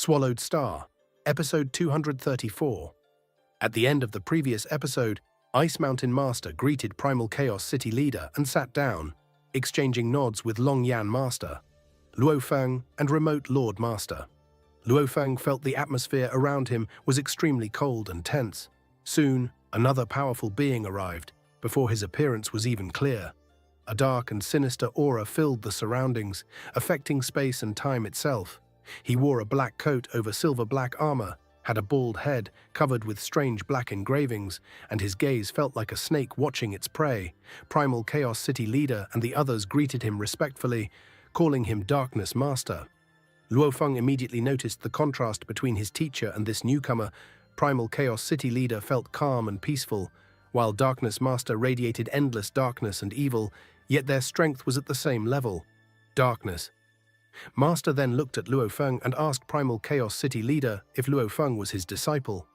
Swallowed Star, Episode 234. At the end of the previous episode, Ice Mountain Master greeted Primal Chaos City Leader and sat down, exchanging nods with Long Yan Master, Luo Feng, and Remote Lord Master. Luo Feng felt the atmosphere around him was extremely cold and tense. Soon, another powerful being arrived, before his appearance was even clear. A dark and sinister aura filled the surroundings, affecting space and time itself. He wore a black coat over silver-black armor, had a bald head covered with strange black engravings, and his gaze felt like a snake watching its prey. Primal Chaos City Leader and the others greeted him respectfully, calling him Darkness Master. Luo Feng immediately noticed the contrast between his teacher and this newcomer. Primal Chaos City Leader felt calm and peaceful, while Darkness Master radiated endless darkness and evil, yet their strength was at the same level. Darkness. Master then looked at Luo Feng and asked Primal Chaos City Leader if Luo Feng was his disciple.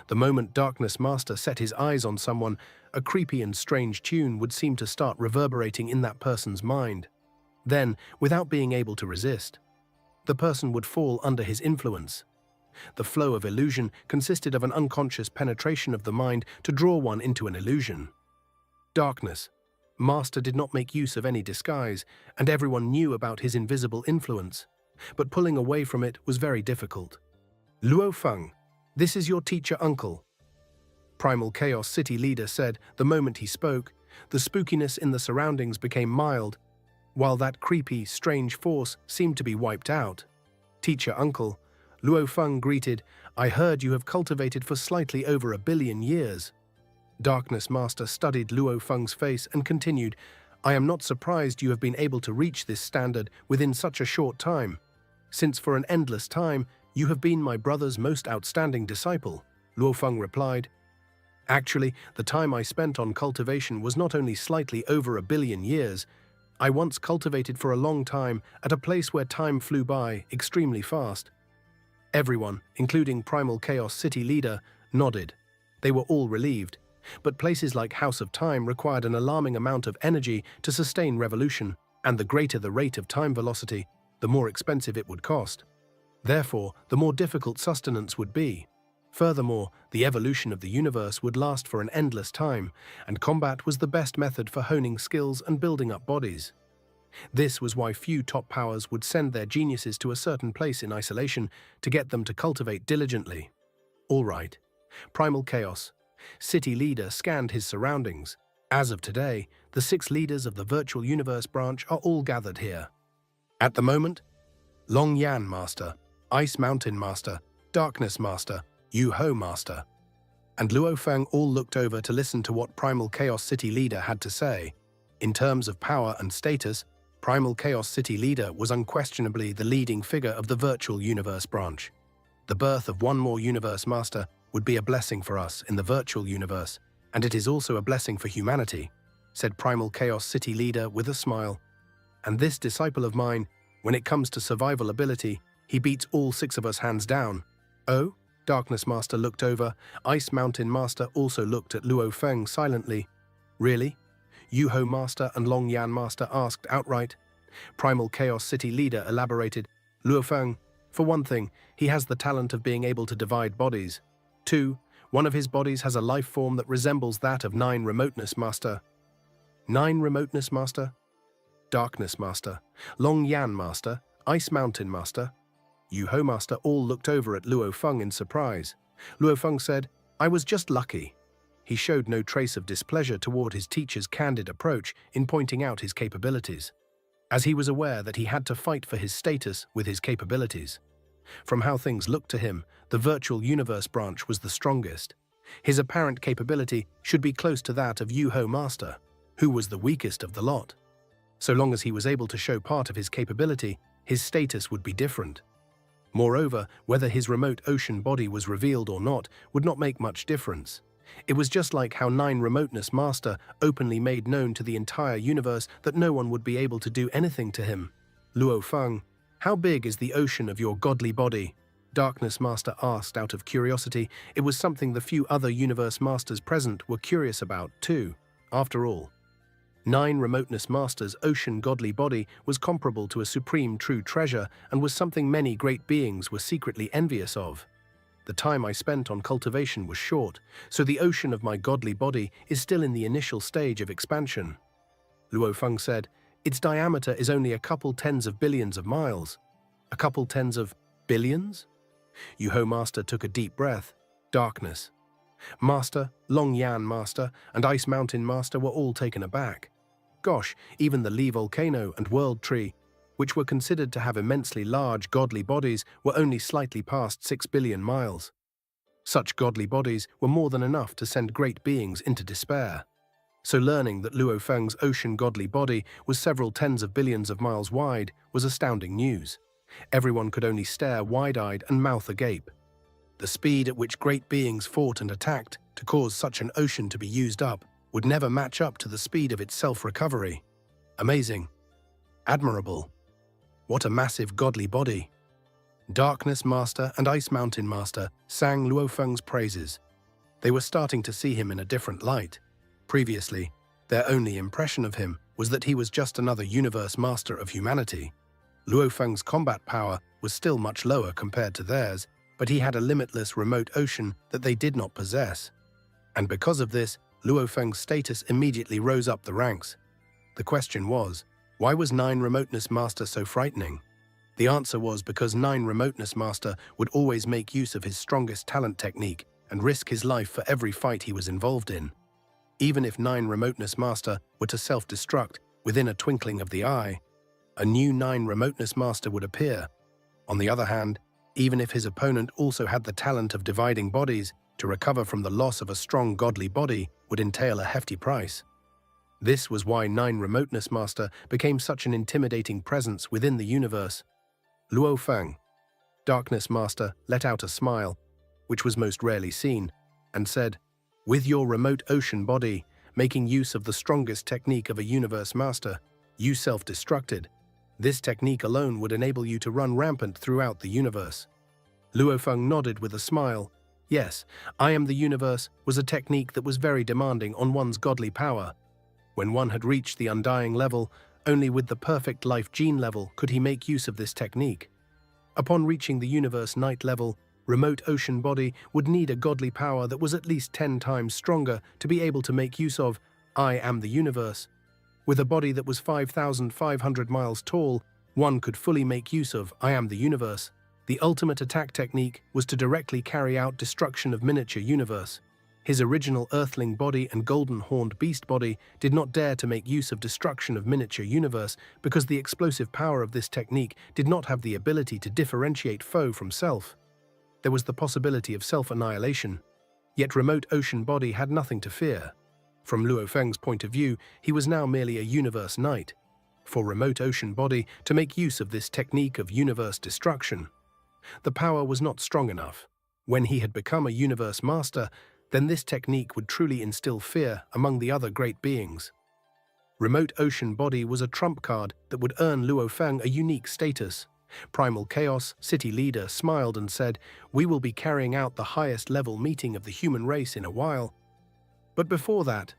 The moment Darkness Master set his eyes on someone, a creepy and strange tune would seem to start reverberating in that person's mind. Then, without being able to resist, the person would fall under his influence. The flow of illusion consisted of an unconscious penetration of the mind to draw one into an illusion. Darkness. Master did not make use of any disguise, and everyone knew about his invisible influence, but pulling away from it was very difficult. Luo Feng, this is your teacher uncle, Primal Chaos City Leader said. The moment he spoke, the spookiness in the surroundings became mild, while that creepy, strange force seemed to be wiped out. Teacher uncle, Luo Feng greeted, I heard you have cultivated for slightly over 1 billion years. Darkness Master studied Luo Feng's face and continued, I am not surprised you have been able to reach this standard within such a short time, since for an endless time you have been my brother's most outstanding disciple. Luo Feng replied, Actually, the time I spent on cultivation was not only slightly over 1 billion years, I once cultivated for a long time at a place where time flew by extremely fast. Everyone, including Primal Chaos City Leader, nodded. They were all relieved. But places like House of Time required an alarming amount of energy to sustain revolution, and the greater the rate of time velocity, the more expensive it would cost. Therefore, the more difficult sustenance would be. Furthermore, the evolution of the universe would last for an endless time, and combat was the best method for honing skills and building up bodies. This was why few top powers would send their geniuses to a certain place in isolation to get them to cultivate diligently. All right. Primal Chaos City Leader scanned his surroundings. As of today, the 6 leaders of the Virtual Universe branch are all gathered here. At the moment, Long Yan Master, Ice Mountain Master, Darkness Master, Yu Ho Master, and Luo Feng all looked over to listen to what Primal Chaos City Leader had to say. In terms of power and status, Primal Chaos City Leader was unquestionably the leading figure of the Virtual Universe branch. The birth of one more Universe Master would be a blessing for us in the virtual universe, and it is also a blessing for humanity, said Primal Chaos City Leader with a smile. And this disciple of mine, when it comes to survival ability, he beats all 6 of us hands down. Oh? Darkness Master looked over. Ice Mountain Master also looked at Luo Feng silently. Really? Yu Ho Master and Long Yan Master asked outright. Primal Chaos City Leader elaborated. Luo Feng, for one thing, he has the talent of being able to divide bodies. 2. One of his bodies has a life form that resembles that of 9 Remoteness Master. 9 Remoteness Master? Darkness Master, Long Yan Master, Ice Mountain Master, Yu Ho Master all looked over at Luo Feng in surprise. Luo Feng said, I was just lucky. He showed no trace of displeasure toward his teacher's candid approach in pointing out his capabilities, as he was aware that he had to fight for his status with his capabilities. From how things looked to him, the Virtual Universe branch was the strongest. His apparent capability should be close to that of Yu Ho Master, who was the weakest of the lot. So long as he was able to show part of his capability, his status would be different. Moreover, whether his remote ocean body was revealed or not would not make much difference. It was just like how 9 Remoteness Master openly made known to the entire universe that no one would be able to do anything to him. Luo Feng, how big is the ocean of your godly body? Darkness Master asked out of curiosity. It was something the few other Universe Masters present were curious about too, after all. Nine Remoteness Master's ocean godly body was comparable to a supreme true treasure and was something many great beings were secretly envious of. The time I spent on cultivation was short, so the ocean of my godly body is still in the initial stage of expansion. Luo Feng said, its diameter is only a couple tens of billions of miles. A couple tens of billions? Yuho Master took a deep breath. Darkness. Master, Long Yan Master, and Ice Mountain Master were all taken aback. Gosh, even the Li Volcano and World Tree, which were considered to have immensely large godly bodies, were only slightly past 6 billion miles. Such godly bodies were more than enough to send great beings into despair. So learning that Luo Feng's ocean godly body was several tens of billions of miles wide was astounding news. Everyone could only stare wide-eyed and mouth agape. The speed at which great beings fought and attacked to cause such an ocean to be used up would never match up to the speed of its self-recovery. Amazing. Admirable. What a massive godly body. Darkness Master and Ice Mountain Master sang Luo Feng's praises. They were starting to see him in a different light. Previously, their only impression of him was that he was just another universe master of humanity. Luo Feng's combat power was still much lower compared to theirs, but he had a limitless remote ocean that they did not possess. And because of this, Luo Feng's status immediately rose up the ranks. The question was, why was Nine Remoteness Master so frightening? The answer was because Nine Remoteness Master would always make use of his strongest talent technique and risk his life for every fight he was involved in. Even if Nine Remoteness Master were to self-destruct within a twinkling of the eye, a new Nine Remoteness Master would appear. On the other hand, even if his opponent also had the talent of dividing bodies, to recover from the loss of a strong godly body would entail a hefty price. This was why Nine Remoteness Master became such an intimidating presence within the universe. Luo Feng, Darkness Master, let out a smile, which was most rarely seen, and said, with your remote ocean body, making use of the strongest technique of a universe master, you self-destructed. This technique alone would enable you to run rampant throughout the universe. Luo Feng nodded with a smile. Yes, I am the universe was a technique that was very demanding on one's godly power. When one had reached the undying level, only with the perfect life gene level could he make use of this technique. Upon reaching the universe night level, remote ocean body would need a godly power that was at least 10 times stronger to be able to make use of I am the universe. With a body that was 5,500 miles tall, one could fully make use of I am the universe. The ultimate attack technique was to directly carry out destruction of miniature universe. His original earthling body and golden-horned beast body did not dare to make use of destruction of miniature universe because the explosive power of this technique did not have the ability to differentiate foe from self. There was the possibility of self-annihilation. Yet remote ocean body had nothing to fear. From Luo Feng's point of view, he was now merely a universe knight. For remote ocean body to make use of this technique of universe destruction, the power was not strong enough. When he had become a universe master, then this technique would truly instill fear among the other great beings. Remote ocean body was a trump card that would earn Luo Feng a unique status. Primal Chaos City Leader smiled and said, we will be carrying out the highest level meeting of the human race in a while. But before that,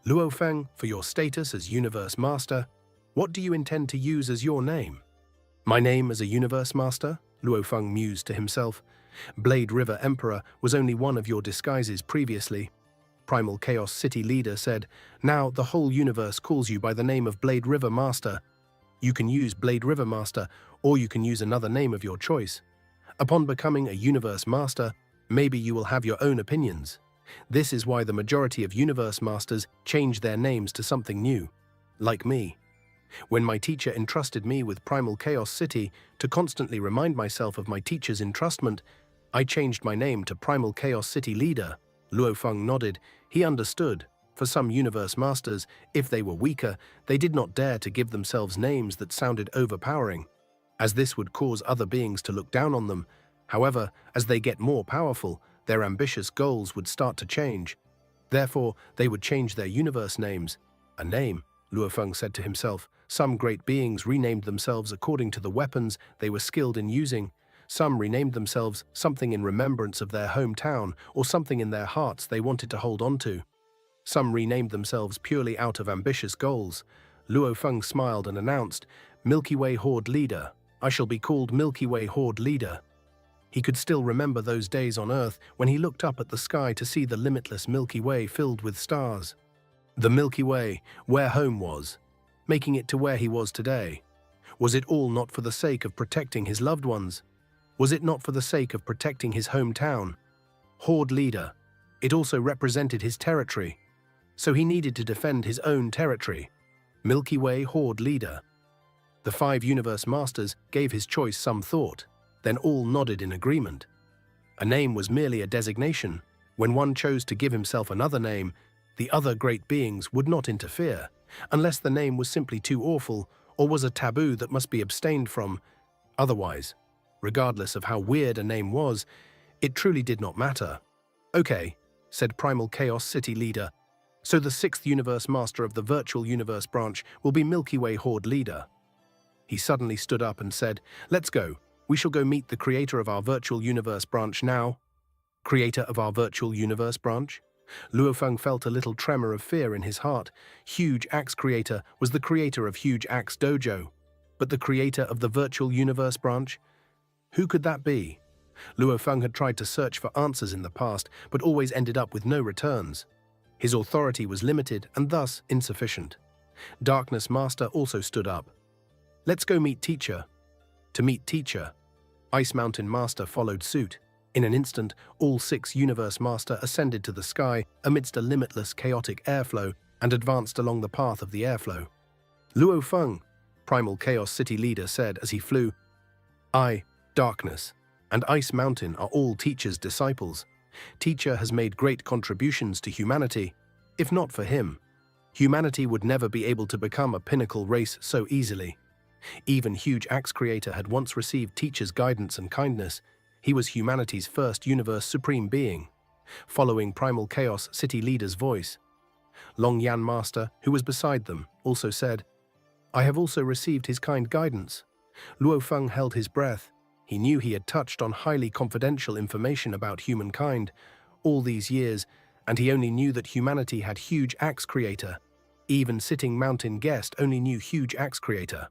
Luo Feng, for your status as Universe Master, what do you intend to use as your name? My name as a Universe Master? Luo Feng mused to himself. Blade River Emperor was only one of your disguises previously. Primal Chaos City Leader said, now the whole universe calls you by the name of Blade River Master. You can use Blade River Master, or you can use another name of your choice. Upon becoming a Universe Master, maybe you will have your own opinions. This is why the majority of Universe Masters change their names to something new. Like me. When my teacher entrusted me with Primal Chaos City to constantly remind myself of my teacher's entrustment, I changed my name to Primal Chaos City Leader. Luo Feng nodded. He understood. For some universe masters, if they were weaker, they did not dare to give themselves names that sounded overpowering, as this would cause other beings to look down on them. However, as they get more powerful, their ambitious goals would start to change. Therefore, they would change their universe names. A name, Luo Feng said to himself. Some great beings renamed themselves according to the weapons they were skilled in using. Some renamed themselves something in remembrance of their hometown or something in their hearts they wanted to hold on to. Some renamed themselves purely out of ambitious goals. Luo Feng smiled and announced, "Milky Way Horde Leader. I shall be called Milky Way Horde Leader." He could still remember those days on Earth when he looked up at the sky to see the limitless Milky Way filled with stars. The Milky Way, where home was, making it to where he was today. Was it all not for the sake of protecting his loved ones? Was it not for the sake of protecting his hometown? Horde Leader. It also represented his territory. So he needed to defend his own territory. Milky Way Horde Leader. The 5 Universe Masters gave his choice some thought, then all nodded in agreement. A name was merely a designation. When one chose to give himself another name, the other great beings would not interfere, unless the name was simply too awful or was a taboo that must be abstained from. Otherwise, regardless of how weird a name was, it truly did not matter. "Okay," said Primal Chaos City Leader. "So the 6th Universe Master of the Virtual Universe branch will be Milky Way Horde Leader." He suddenly stood up and said, "Let's go. We shall go meet the creator of our Virtual Universe branch now." Creator of our Virtual Universe branch? Luo Feng felt a little tremor of fear in his heart. Huge Axe Creator was the creator of Huge Axe Dojo. But the creator of the Virtual Universe branch? Who could that be? Luo Feng had tried to search for answers in the past, but always ended up with no returns. His authority was limited and thus insufficient. Darkness Master also stood up. "Let's go meet Teacher." To meet Teacher. Ice Mountain Master followed suit. In an instant, all 6 Universe Master ascended to the sky amidst a limitless chaotic airflow and advanced along the path of the airflow. "Luo Feng," Primal Chaos City Leader said as he flew, "I, Darkness, and Ice Mountain are all Teacher's disciples. Teacher has made great contributions to humanity. If not for him, humanity would never be able to become a pinnacle race so easily. Even Huge Axe Creator had once received Teacher's guidance and kindness. He was humanity's first Universe Supreme Being." Following Primal Chaos City Leader's voice, Long Yan Master, who was beside them, also said, "I have also received his kind guidance." Luo Feng held his breath. He knew he had touched on highly confidential information about humankind all these years, and he only knew that humanity had Huge Axe Creator. Even Sitting Mountain Guest only knew Huge Axe Creator.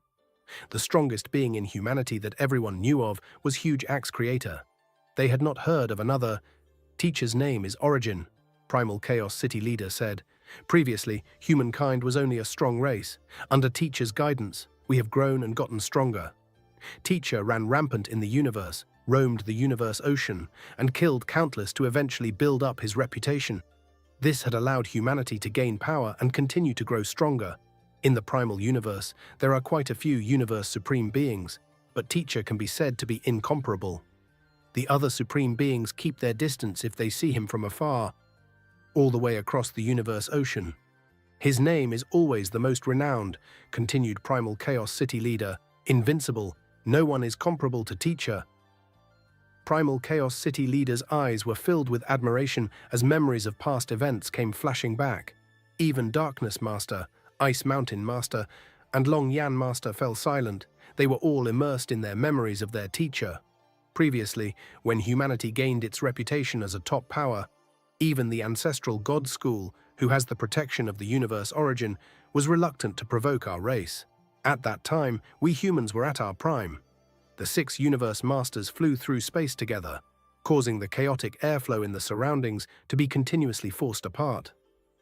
The strongest being in humanity that everyone knew of was Huge Axe Creator. They had not heard of another. "Teacher's name is Origin," Primal Chaos City Leader said. "Previously, humankind was only a strong race. Under Teacher's guidance, we have grown and gotten stronger. Teacher ran rampant in the universe, roamed the universe ocean, and killed countless to eventually build up his reputation. This had allowed humanity to gain power and continue to grow stronger. In the primal universe, there are quite a few Universe Supreme Beings, but Teacher can be said to be incomparable. The other Supreme Beings keep their distance if they see him from afar, all the way across the universe ocean. His name is always the most renowned," continued Primal Chaos City Leader. "Invincible. No one is comparable to Teacher." Primal Chaos City Leader's eyes were filled with admiration as memories of past events came flashing back. Even Darkness Master, Ice Mountain Master, and Long Yan Master fell silent. They were all immersed in their memories of their Teacher. Previously, when humanity gained its reputation as a top power, even the ancestral God School, who has the protection of the universe origin, was reluctant to provoke our race. At that time, we humans were at our prime. The 6 Universe Masters flew through space together, causing the chaotic airflow in the surroundings to be continuously forced apart.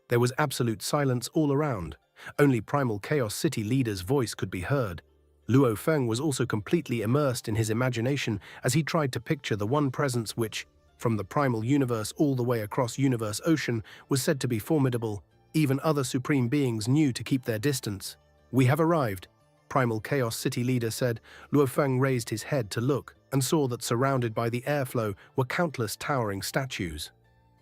There was absolute silence all around. Only Primal Chaos City Leader's voice could be heard. Luo Feng was also completely immersed in his imagination as he tried to picture the one presence which, from the primal universe all the way across universe ocean, was said to be formidable. Even other supreme beings knew to keep their distance. "We have arrived," Primal Chaos City Leader said. Luo Feng raised his head to look and saw that surrounded by the airflow were countless towering statues.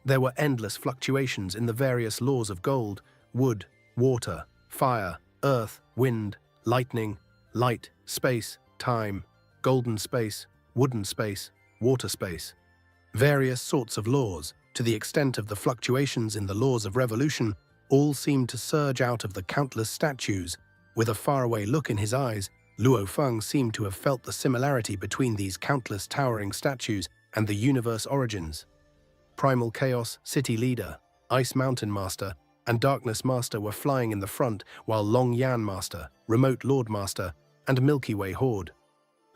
There were endless fluctuations in the various laws of gold, wood, water, fire, earth, wind, lightning, light, space, time, golden space, wooden space, water space. Various sorts of laws, to the extent of the fluctuations in the laws of revolution, all seemed to surge out of the countless statues. With a faraway look in his eyes, Luo Feng seemed to have felt the similarity between these countless towering statues and the universe origins. Primal Chaos City Leader, Ice Mountain Master, and Darkness Master were flying in the front, while Long Yan Master, Remote Lord Master, and Milky Way Horde.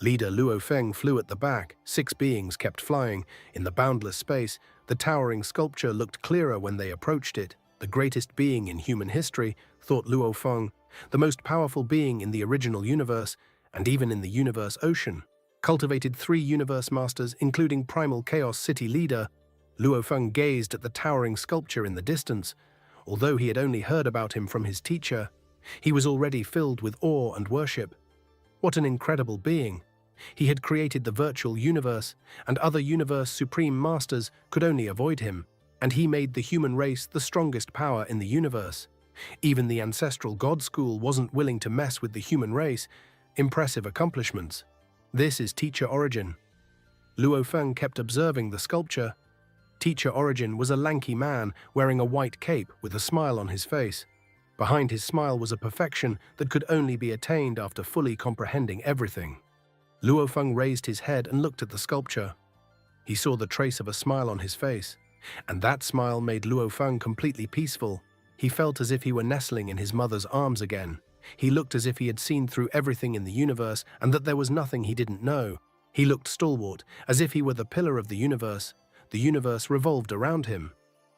Leader Luo Feng flew at the back. 6 beings kept flying. In the boundless space, the towering sculpture looked clearer when they approached it. The greatest being in human history, thought Luo Feng, the most powerful being in the original universe, and even in the universe ocean, cultivated 3 universe masters, including Primal Chaos City Leader. Luo Feng gazed at the towering sculpture in the distance. Although he had only heard about him from his teacher, he was already filled with awe and worship. What an incredible being! He had created the virtual universe, and other universe supreme masters could only avoid him, and he made the human race the strongest power in the universe. Even the ancestral God School wasn't willing to mess with the human race. Impressive accomplishments. This is Teacher Origin. Luo Feng kept observing the sculpture. Teacher Origin was a lanky man wearing a white cape with a smile on his face. Behind his smile was a perfection that could only be attained after fully comprehending everything. Luo Feng raised his head and looked at the sculpture. He saw the trace of a smile on his face, and that smile made Luo Feng completely peaceful. He felt as if he were nestling in his mother's arms again. He looked as if he had seen through everything in the universe and that there was nothing he didn't know. He looked stalwart, as if he were the pillar of the universe. The universe revolved around him.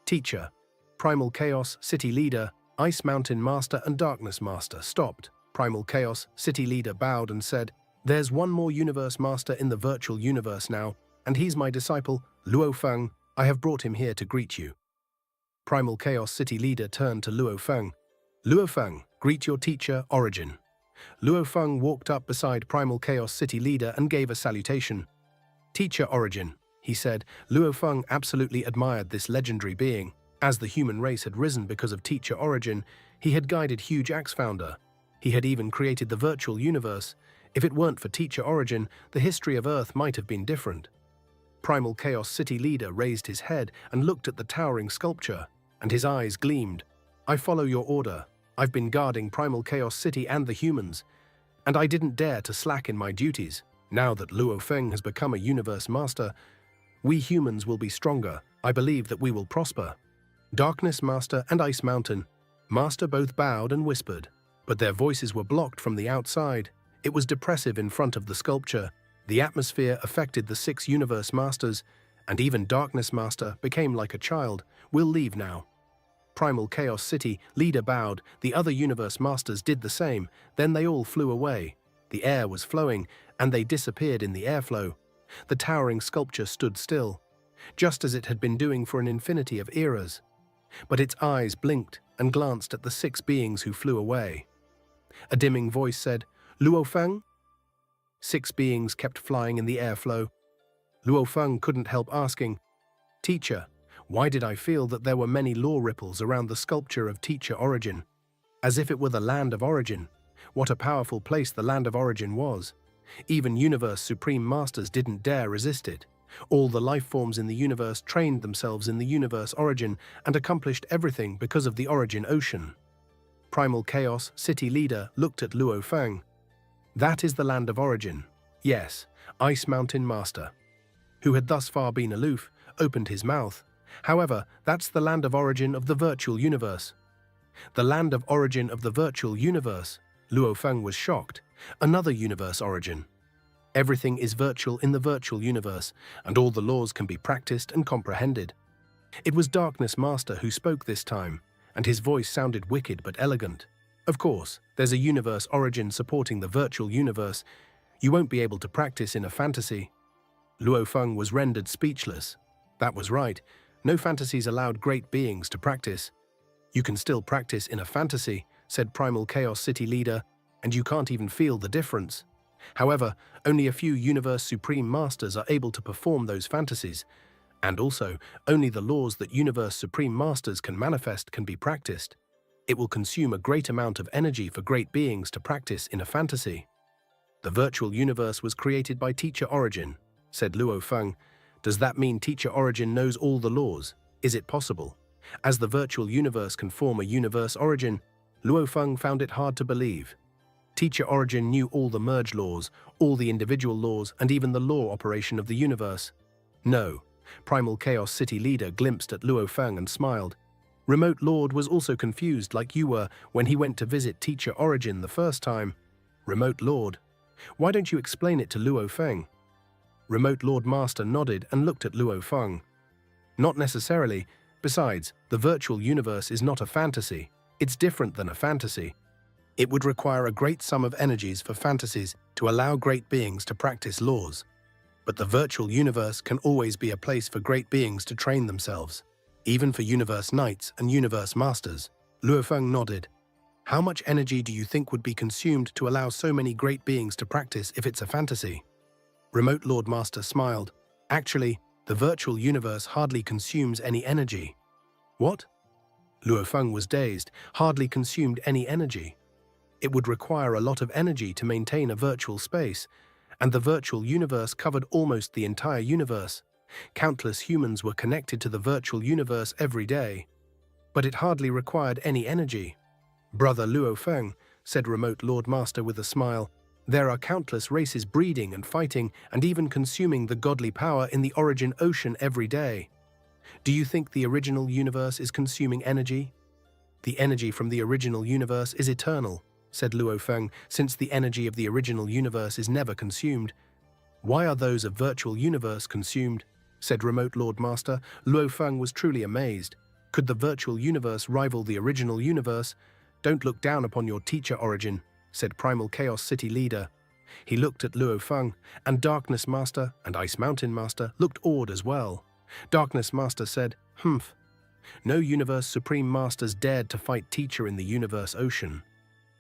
Teacher, Primal Chaos City Leader, Ice Mountain Master and Darkness Master stopped. Primal Chaos City Leader bowed and said, "There's one more universe master in the virtual universe now, and he's my disciple, Luo Feng. I have brought him here to greet you." Primal Chaos City Leader turned to Luo Feng. "Luo Feng, greet your teacher, Origin." Luo Feng walked up beside Primal Chaos City Leader and gave a salutation. "Teacher Origin," he said. Luo Feng absolutely admired this legendary being. As the human race had risen because of Teacher Origin, he had guided Huge Axe Founder. He had even created the virtual universe. If it weren't for Teacher Origin, the history of Earth might have been different. Primal Chaos City Leader raised his head and looked at the towering sculpture, and his eyes gleamed. "I follow your order. I've been guarding Primal Chaos City and the humans, and I didn't dare to slack in my duties. Now that Luo Feng has become a universe master, we humans will be stronger. I believe that we will prosper." Darkness Master and Ice Mountain Master both bowed and whispered, but their voices were blocked from the outside. It was depressive in front of the sculpture. The atmosphere affected the 6 universe masters, and even Darkness Master became like a child. "We'll leave now." Primal Chaos City Leader bowed. The other universe masters did the same. Then they all flew away. The air was flowing, and they disappeared in the airflow. The towering sculpture stood still, just as it had been doing for an infinity of eras. But its eyes blinked and glanced at the 6 beings who flew away. A dimming voice said, "Luo Feng?" 6 beings kept flying in the airflow. Luo Feng couldn't help asking, "Teacher, why did I feel that there were many law ripples around the sculpture of Teacher Origin? As if it were the land of origin. What a powerful place the land of origin was. Even universe supreme masters didn't dare resist it. All the life forms in the universe trained themselves in the universe origin and accomplished everything because of the origin ocean." Primal Chaos City Leader looked at Luo Feng. "That is the land of origin." Yes, Ice Mountain Master, who had thus far been aloof, opened his mouth. "However, that's the land of origin of the virtual universe." The land of origin of the virtual universe? Luo Feng was shocked. Another universe origin. Everything is virtual in the virtual universe, and all the laws can be practiced and comprehended. It was Darkness Master who spoke this time, and his voice sounded wicked but elegant. "Of course, there's a universe origin supporting the virtual universe. You won't be able to practice in a fantasy." Luo Feng was rendered speechless. That was right. No fantasies allowed great beings to practice. "You can still practice in a fantasy," said Primal Chaos City Leader, "and you can't even feel the difference. However, only a few Universe Supreme Masters are able to perform those fantasies, and also, only the laws that Universe Supreme Masters can manifest can be practiced. It will consume a great amount of energy for great beings to practice in a fantasy." "The virtual universe was created by Teacher Origin," said Luo Feng. "Does that mean Teacher Origin knows all the laws? Is it possible? As the virtual universe can form a universe origin?" Luo Feng found it hard to believe. Teacher Origin knew all the merge laws, all the individual laws, and even the law operation of the universe. "No." Primal Chaos City Leader glimpsed at Luo Feng and smiled. Remote Lord was also confused like you were when he went to visit Teacher Origin the first time. Remote Lord, why don't you explain it to Luo Feng? Remote Lord Master nodded and looked at Luo Feng. Not necessarily. Besides, the virtual universe is not a fantasy. It's different than a fantasy. It would require a great sum of energies for fantasies to allow great beings to practice laws. But the virtual universe can always be a place for great beings to train themselves, even for universe knights and universe masters. Luo Feng nodded. How much energy do you think would be consumed to allow so many great beings to practice if it's a fantasy? Remote Lord Master smiled. Actually, the virtual universe hardly consumes any energy. What? Luo Feng was dazed. Hardly consumed any energy. It would require a lot of energy to maintain a virtual space, and the virtual universe covered almost the entire universe. Countless humans were connected to the virtual universe every day. But it hardly required any energy. Brother Luo Feng, said Remote Lord Master with a smile, there are countless races breeding and fighting and even consuming the godly power in the origin ocean every day. Do you think the original universe is consuming energy? The energy from the original universe is eternal, said Luo Feng, since the energy of the original universe is never consumed. Why are those of virtual universe consumed? Said Remote Lord Master. Luo Feng was truly amazed. Could the virtual universe rival the original universe? Don't look down upon your teacher Origin, said Primal Chaos City Leader. He looked at Luo Feng, and Darkness Master and Ice Mountain Master looked awed as well. Darkness Master said, "Humph. No Universe Supreme Masters dared to fight Teacher in the Universe Ocean.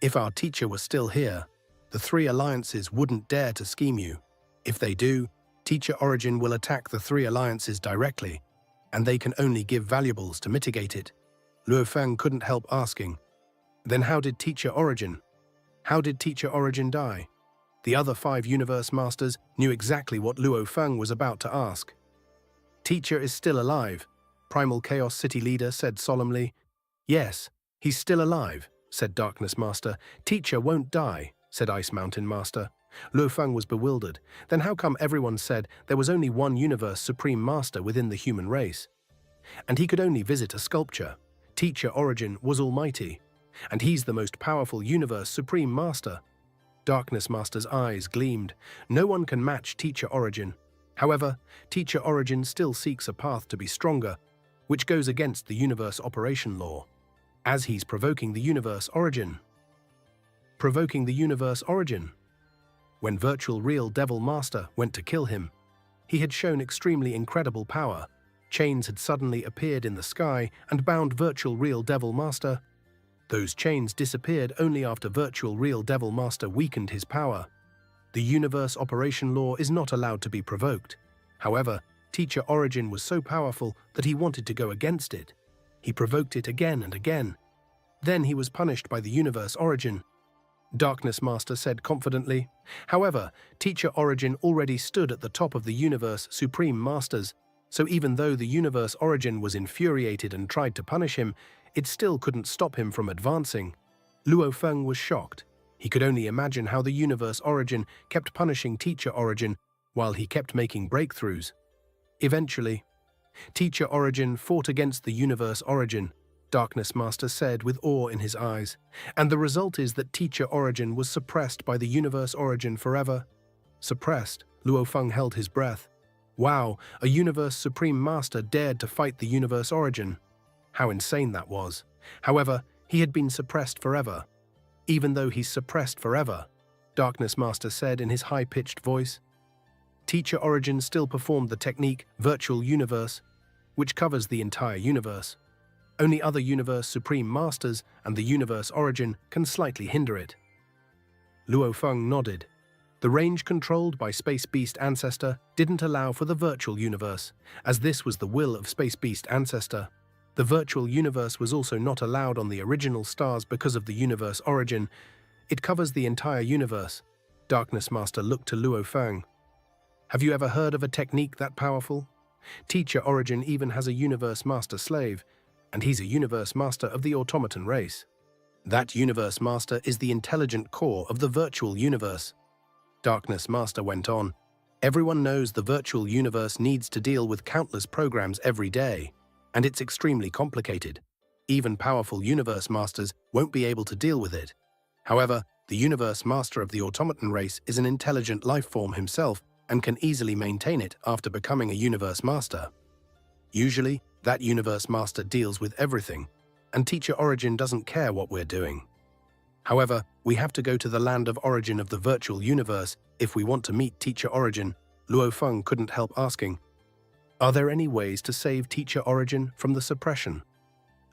If our Teacher was still here, the three alliances wouldn't dare to scheme you. If they do, Teacher Origin will attack the three alliances directly, and they can only give valuables to mitigate it." Luo Feng couldn't help asking, "Then how did Teacher Origin? How did Teacher Origin die?" The other 5 Universe Masters knew exactly what Luo Feng was about to ask. "Teacher is still alive," Primal Chaos City Leader said solemnly. "Yes, he's still alive," said Darkness Master. "Teacher won't die," said Ice Mountain Master. Luo Feng was bewildered. Then how come everyone said there was only one Universe Supreme Master within the human race? And he could only visit a sculpture. Teacher Origin was almighty, and he's the most powerful Universe Supreme Master. Darkness Master's eyes gleamed. No one can match Teacher Origin. However, Teacher Origin still seeks a path to be stronger, which goes against the Universe Operation Law, as he's provoking the Universe Origin. Provoking the Universe Origin. When Virtual Real Devil Master went to kill him, he had shown extremely incredible power. Chains had suddenly appeared in the sky and bound Virtual Real Devil Master. Those chains disappeared only after Virtual Real Devil Master weakened his power. The Universe Operation Law is not allowed to be provoked. However, Teacher Origin was so powerful that he wanted to go against it. He provoked it again and again. Then he was punished by the Universe Origin. Darkness Master said confidently. However, Teacher Origin already stood at the top of the Universe Supreme Masters, so even though the Universe Origin was infuriated and tried to punish him, it still couldn't stop him from advancing. Luo Feng was shocked. He could only imagine how the Universe Origin kept punishing Teacher Origin while he kept making breakthroughs. Eventually, Teacher Origin fought against the Universe Origin, Darkness Master said with awe in his eyes, and the result is that Teacher Origin was suppressed by the Universe Origin forever. Suppressed, Luo Feng held his breath. Wow, a Universe Supreme Master dared to fight the Universe Origin. How insane that was. However, he had been suppressed forever. Even though he's suppressed forever, Darkness Master said in his high-pitched voice. Teacher Origin still performed the technique Virtual Universe, which covers the entire universe. Only other Universe Supreme Masters and the Universe Origin can slightly hinder it. Luo Feng nodded. The range controlled by Space Beast Ancestor didn't allow for the Virtual Universe, as this was the will of Space Beast Ancestor. The Virtual Universe was also not allowed on the original stars because of the Universe Origin. It covers the entire universe. Darkness Master looked to Luo Feng. Have you ever heard of a technique that powerful? Teacher Origin even has a Universe Master slave, and he's a Universe Master of the Automaton race. That Universe Master is the intelligent core of the Virtual Universe. Darkness Master went on. Everyone knows the Virtual Universe needs to deal with countless programs every day, and it's extremely complicated. Even powerful universe masters won't be able to deal with it. However, the universe master of the automaton race is an intelligent life form himself and can easily maintain it after becoming a universe master. Usually, that universe master deals with everything, and Teacher Origin doesn't care what we're doing. However, we have to go to the land of origin of the virtual universe if we want to meet Teacher Origin. Luo Feng couldn't help asking, "Are there any ways to save Teacher Origin from the suppression?"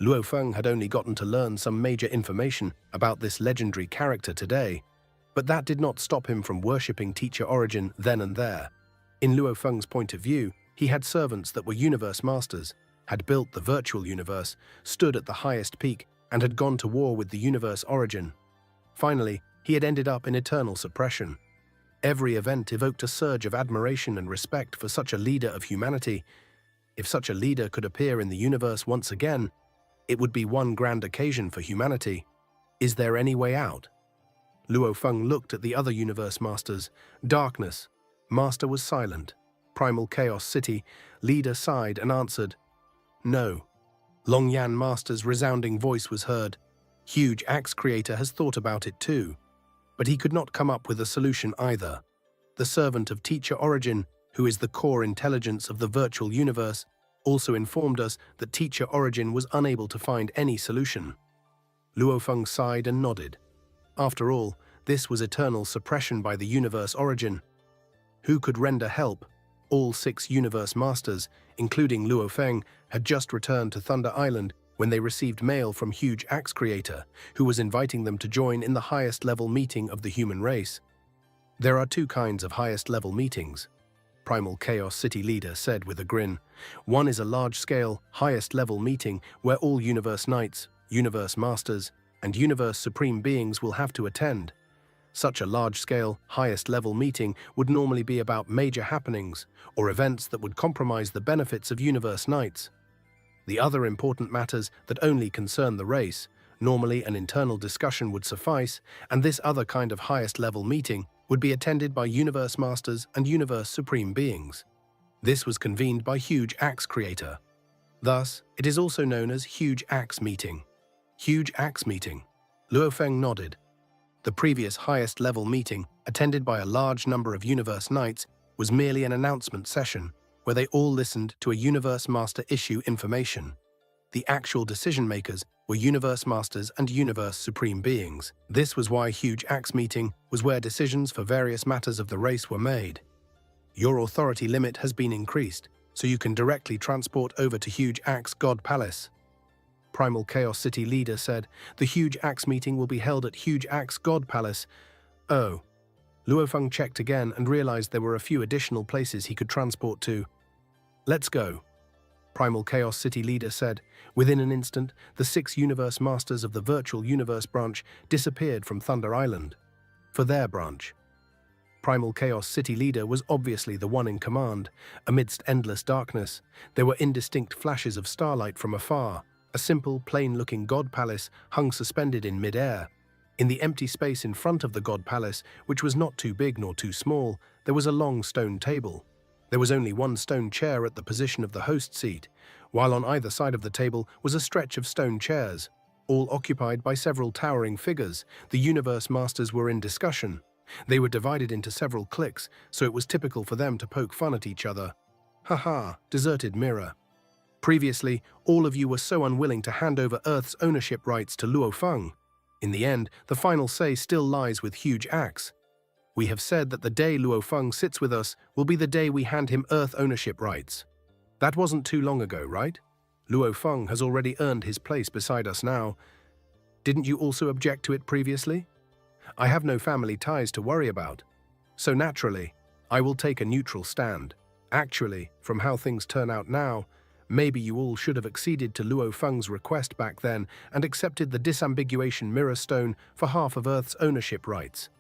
Luo Feng had only gotten to learn some major information about this legendary character today, but that did not stop him from worshipping Teacher Origin then and there. In Luo Feng's point of view, he had servants that were universe masters, had built the virtual universe, stood at the highest peak, and had gone to war with the universe Origin. Finally, he had ended up in eternal suppression. Every event evoked a surge of admiration and respect for such a leader of humanity. If such a leader could appear in the universe once again, it would be one grand occasion for humanity. Is there any way out? Luo Feng looked at the other universe masters. Darkness. Master was silent. Primal Chaos City. Leader sighed and answered, "No." Longyan Master's resounding voice was heard. Huge Axe Creator has thought about it too, but he could not come up with a solution either. The servant of Teacher Origin, who is the core intelligence of the virtual universe, also informed us that Teacher Origin was unable to find any solution. Luo Feng sighed and nodded. After all, this was eternal suppression by the universe Origin. Who could render help? All 6 universe masters, including Luo Feng, had just returned to Thunder Island when they received mail from Huge Axe Creator, who was inviting them to join in the highest level meeting of the human race. There are 2 kinds of highest level meetings, Primal Chaos City Leader said with a grin. One is a large-scale, highest-level meeting where all Universe Knights, Universe Masters, and Universe Supreme Beings will have to attend. Such a large-scale, highest-level meeting would normally be about major happenings or events that would compromise the benefits of Universe Knights. The other important matters that only concern the race, normally an internal discussion would suffice, and this other kind of highest-level meeting would be attended by Universe Masters and Universe Supreme Beings. This was convened by Huge Axe Creator. Thus, it is also known as Huge Axe Meeting. Huge Axe Meeting. Luo Feng nodded. The previous highest-level meeting, attended by a large number of Universe Knights, was merely an announcement session where they all listened to a Universe Master issue information. The actual decision-makers were Universe Masters and Universe Supreme Beings. This was why Huge Axe Meeting was where decisions for various matters of the race were made. Your authority limit has been increased, so you can directly transport over to Huge Axe God Palace. Primal Chaos City Leader said, "The Huge Axe Meeting will be held at Huge Axe God Palace." Oh. Luo Feng checked again and realized there were a few additional places he could transport to. "Let's go," Primal Chaos City Leader said. Within an instant, the 6 Universe Masters of the Virtual Universe branch disappeared from Thunder Island. For their branch. Primal Chaos City Leader was obviously the one in command. Amidst endless darkness, there were indistinct flashes of starlight from afar. A simple, plain-looking God Palace hung suspended in mid-air. In the empty space in front of the God Palace, which was not too big nor too small, there was a long stone table. There was only one stone chair at the position of the host seat, while on either side of the table was a stretch of stone chairs, all occupied by several towering figures. The Universe Masters were in discussion. They were divided into several cliques, so it was typical for them to poke fun at each other. "Haha, deserted mirror. Previously, all of you were so unwilling to hand over Earth's ownership rights to Luo Feng. In the end, the final say still lies with Huge Axe. We have said that the day Luo Feng sits with us will be the day we hand him Earth ownership rights. That wasn't too long ago, right? Luo Feng has already earned his place beside us now. Didn't you also object to it previously? I have no family ties to worry about. So naturally, I will take a neutral stand. Actually, from how things turn out now, maybe you all should have acceded to Luo Feng's request back then and accepted the disambiguation mirror stone for half of Earth's ownership rights.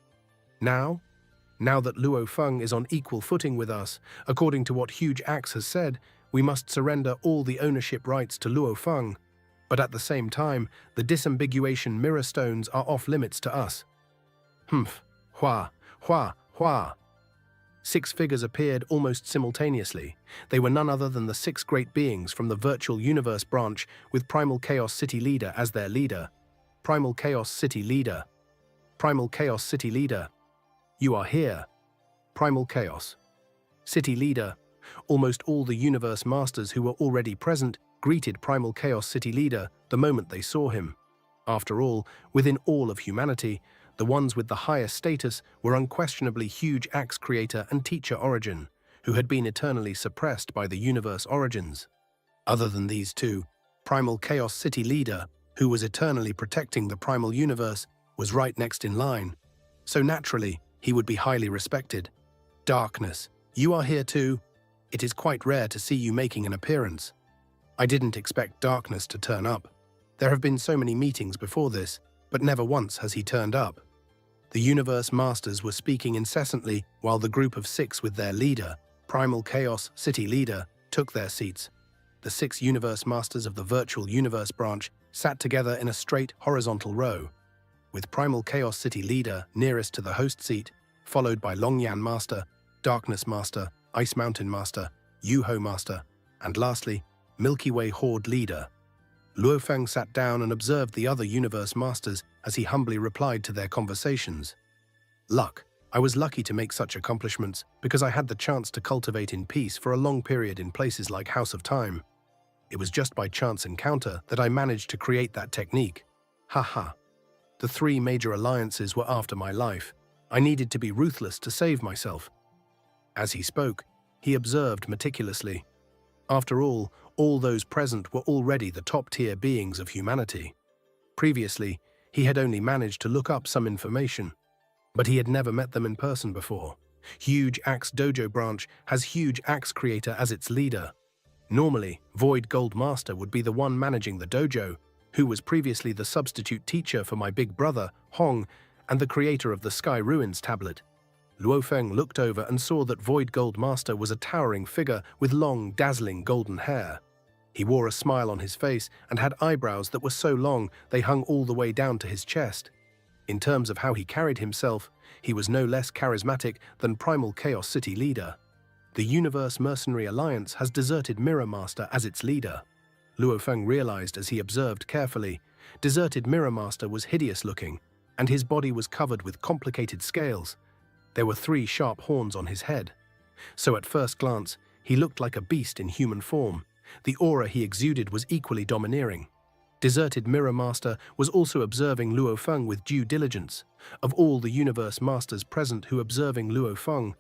Now that Luo Feng is on equal footing with us, according to what Huge Axe has said, we must surrender all the ownership rights to Luo Feng. But at the same time, the disambiguation mirror stones are off limits to us." Hua. 6 figures appeared almost simultaneously. They were none other than the 6 great beings from the virtual universe branch, with Primal Chaos City Leader as their leader. Primal Chaos City Leader. Primal Chaos City Leader. You are here. Primal Chaos City Leader. Almost all the universe masters who were already present greeted Primal Chaos City Leader the moment they saw him. After all, within all of humanity, the ones with the highest status were unquestionably huge axe creator and teacher Origin, who had been eternally suppressed by the universe origins. Other than these two, Primal Chaos City Leader, who was eternally protecting the primal universe, was right next in line. So naturally, he would be highly respected. Darkness, you are here too. It is quite rare to see you making an appearance. I didn't expect Darkness to turn up. There have been so many meetings before this, but never once has he turned up. The universe masters were speaking incessantly while the group of 6 with their leader, Primal Chaos City Leader, took their seats. The 6 universe masters of the virtual universe branch sat together in a straight horizontal row, with Primal Chaos City Leader nearest to the host seat, followed by Longyan Master, Darkness Master, Ice Mountain Master, Yuho Master, and lastly, Milky Way Horde Leader. Luo Feng sat down and observed the other universe masters as he humbly replied to their conversations. Luck. I was lucky to make such accomplishments because I had the chance to cultivate in peace for a long period in places like House of Time. It was just by chance encounter that I managed to create that technique. Haha. The 3 major alliances were after my life. I needed to be ruthless to save myself. As he spoke, he observed meticulously. After all those present were already the top-tier beings of humanity. Previously, he had only managed to look up some information, but he had never met them in person before. Huge Axe Dojo branch has Huge Axe Creator as its leader. Normally, Void Gold Master would be the one managing the dojo, who was previously the substitute teacher for my big brother, Hong, and the creator of the Sky Ruins tablet. Luo Feng looked over and saw that Void Gold Master was a towering figure with long, dazzling golden hair. He wore a smile on his face and had eyebrows that were so long they hung all the way down to his chest. In terms of how he carried himself, he was no less charismatic than Primal Chaos City Leader. The Universe Mercenary Alliance has deserted Mirror Master as its leader. Luo Feng realized as he observed carefully. Deserted Mirror Master was hideous looking, and his body was covered with complicated scales. There were 3 sharp horns on his head. So at first glance, he looked like a beast in human form. The aura he exuded was equally domineering. Deserted Mirror Master was also observing Luo Feng with due diligence. Of all the universe masters present who observing Luo Feng,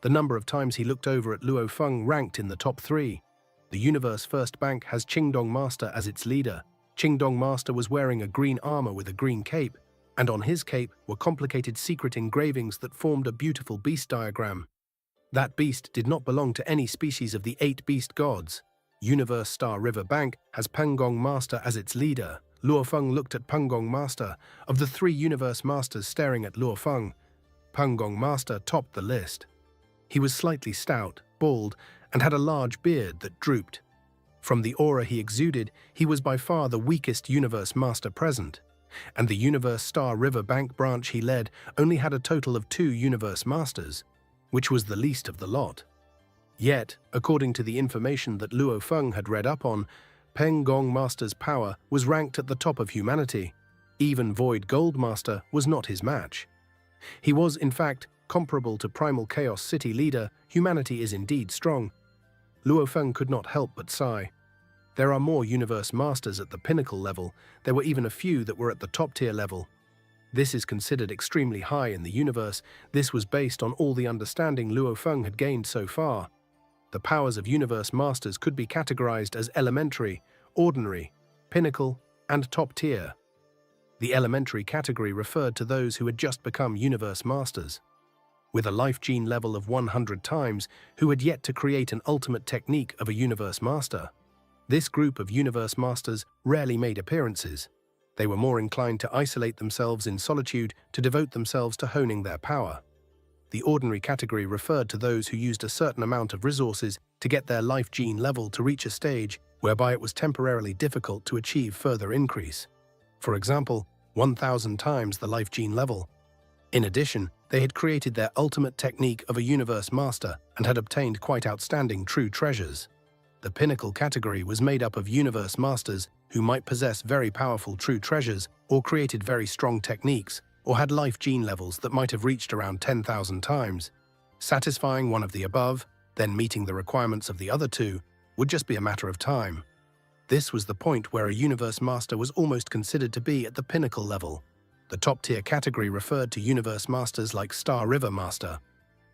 the number of times he looked over at Luo Feng ranked in the top 3. The universe first bank has Qingdong Master as its leader. Qingdong Master was wearing a green armor with a green cape, and on his cape were complicated secret engravings that formed a beautiful beast diagram. That beast did not belong to any species of the 8 beast gods. Universe Star River Bank has Pengong Master as its leader. Luo Feng looked at Pengong Master. Of the 3 universe masters staring at Luo Feng, Pengong Master topped the list. He was slightly stout, bald, and had a large beard that drooped. From the aura he exuded, he was by far the weakest universe master present. And the Universe Star River Bank branch he led only had a total of 2 universe masters, which was the least of the lot. Yet, according to the information that Luo Feng had read up on, Peng Gong Master's power was ranked at the top of humanity. Even Void Gold Master was not his match. He was, in fact, comparable to Primal Chaos City Leader. Humanity is indeed strong. Luo Feng could not help but sigh. There are more universe masters at the pinnacle level. There were even a few that were at the top tier level. This is considered extremely high in the universe. This was based on all the understanding Luo Feng had gained so far. The powers of universe masters could be categorized as elementary, ordinary, pinnacle, and top tier. The elementary category referred to those who had just become universe masters, with a life gene level of 100 times, who had yet to create an ultimate technique of a universe master. This group of universe masters rarely made appearances. They were more inclined to isolate themselves in solitude to devote themselves to honing their power. The ordinary category referred to those who used a certain amount of resources to get their life gene level to reach a stage whereby it was temporarily difficult to achieve further increase. For example, 1,000 times the life gene level. In addition, They had created their ultimate technique of a universe master and had obtained quite outstanding true treasures. The pinnacle category was made up of universe masters who might possess very powerful true treasures or created very strong techniques or had life gene levels that might have reached around 10,000 times. Satisfying one of the above, then meeting the requirements of the other two, would just be a matter of time. This was the point where a universe master was almost considered to be at the pinnacle level. The top-tier category referred to universe masters like Star River Master,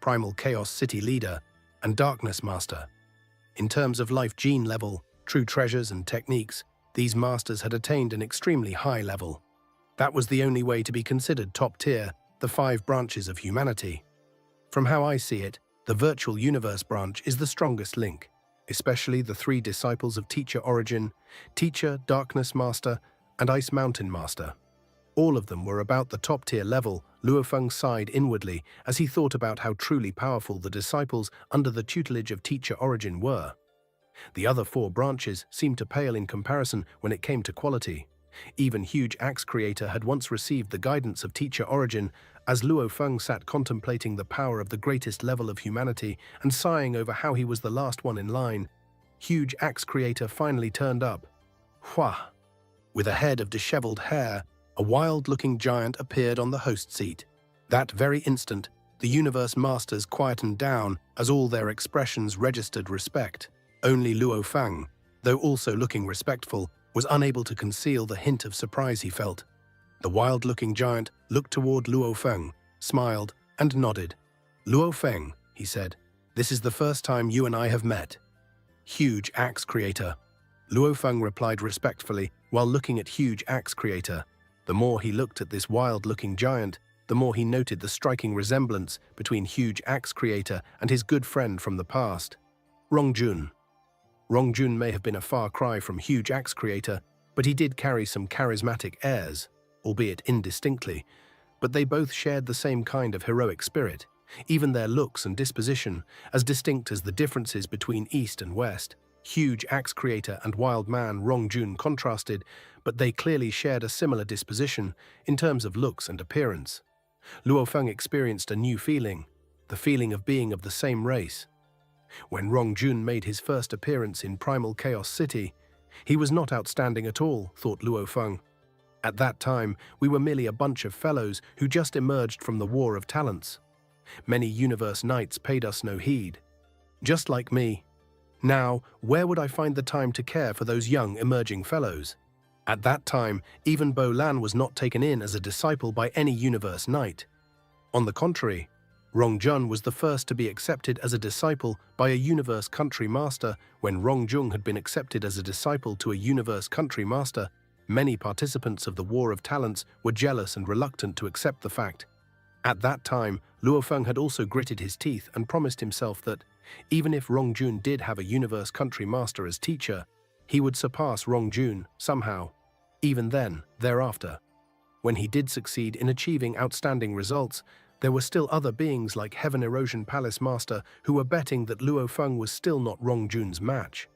Primal Chaos City Leader, and Darkness Master. In terms of life gene level, true treasures and techniques, these masters had attained an extremely high level. That was the only way to be considered top-tier, the 5 branches of humanity. From how I see it, the virtual universe branch is the strongest link, especially the 3 disciples of Teacher Origin, Teacher, Darkness Master, and Ice Mountain Master. All of them were about the top-tier level. Luo Feng sighed inwardly as he thought about how truly powerful the disciples under the tutelage of Teacher Origin were. The other 4 branches seemed to pale in comparison when it came to quality. Even Huge Axe Creator had once received the guidance of Teacher Origin. As Luo Feng sat contemplating the power of the greatest level of humanity and sighing over how he was the last one in line, Huge Axe Creator finally turned up. Hua! With a head of disheveled hair, a wild-looking giant appeared on the host seat. That very instant, the universe masters quietened down as all their expressions registered respect. Only Luo Feng, though also looking respectful, was unable to conceal the hint of surprise he felt. The wild-looking giant looked toward Luo Feng, smiled, and nodded. "Luo Feng," he said, "this is the first time you and I have met." "Huge Axe Creator." Luo Feng replied respectfully while looking at Huge Axe Creator. The more he looked at this wild-looking giant, the more he noted the striking resemblance between Huge Axe Creator and his good friend from the past, Rongjun. Rongjun may have been a far cry from Huge Axe Creator, but he did carry some charismatic airs, albeit indistinctly, but they both shared the same kind of heroic spirit, even their looks and disposition, as distinct as the differences between East and West. Huge Axe Creator and Wild Man Rongjun contrasted, but they clearly shared a similar disposition in terms of looks and appearance. Luo Feng experienced a new feeling, the feeling of being of the same race. When Rongjun made his first appearance in Primal Chaos City, he was not outstanding at all, thought Luo Feng. At that time, we were merely a bunch of fellows who just emerged from the War of Talents. Many universe knights paid us no heed. Just like me. Now, where would I find the time to care for those young emerging fellows? At that time, even Bo Lan was not taken in as a disciple by any universe knight. On the contrary, Rongjun was the first to be accepted as a disciple by a universe country master. When Rongjun had been accepted as a disciple to a universe country master, many participants of the War of Talents were jealous and reluctant to accept the fact. At that time, Luo Feng had also gritted his teeth and promised himself that, even if Rongjun did have a universe country master as teacher, he would surpass Rongjun somehow, even then, thereafter. When he did succeed in achieving outstanding results, there were still other beings like Heaven Erosion Palace Master who were betting that Luo Feng was still not Rongjun's match.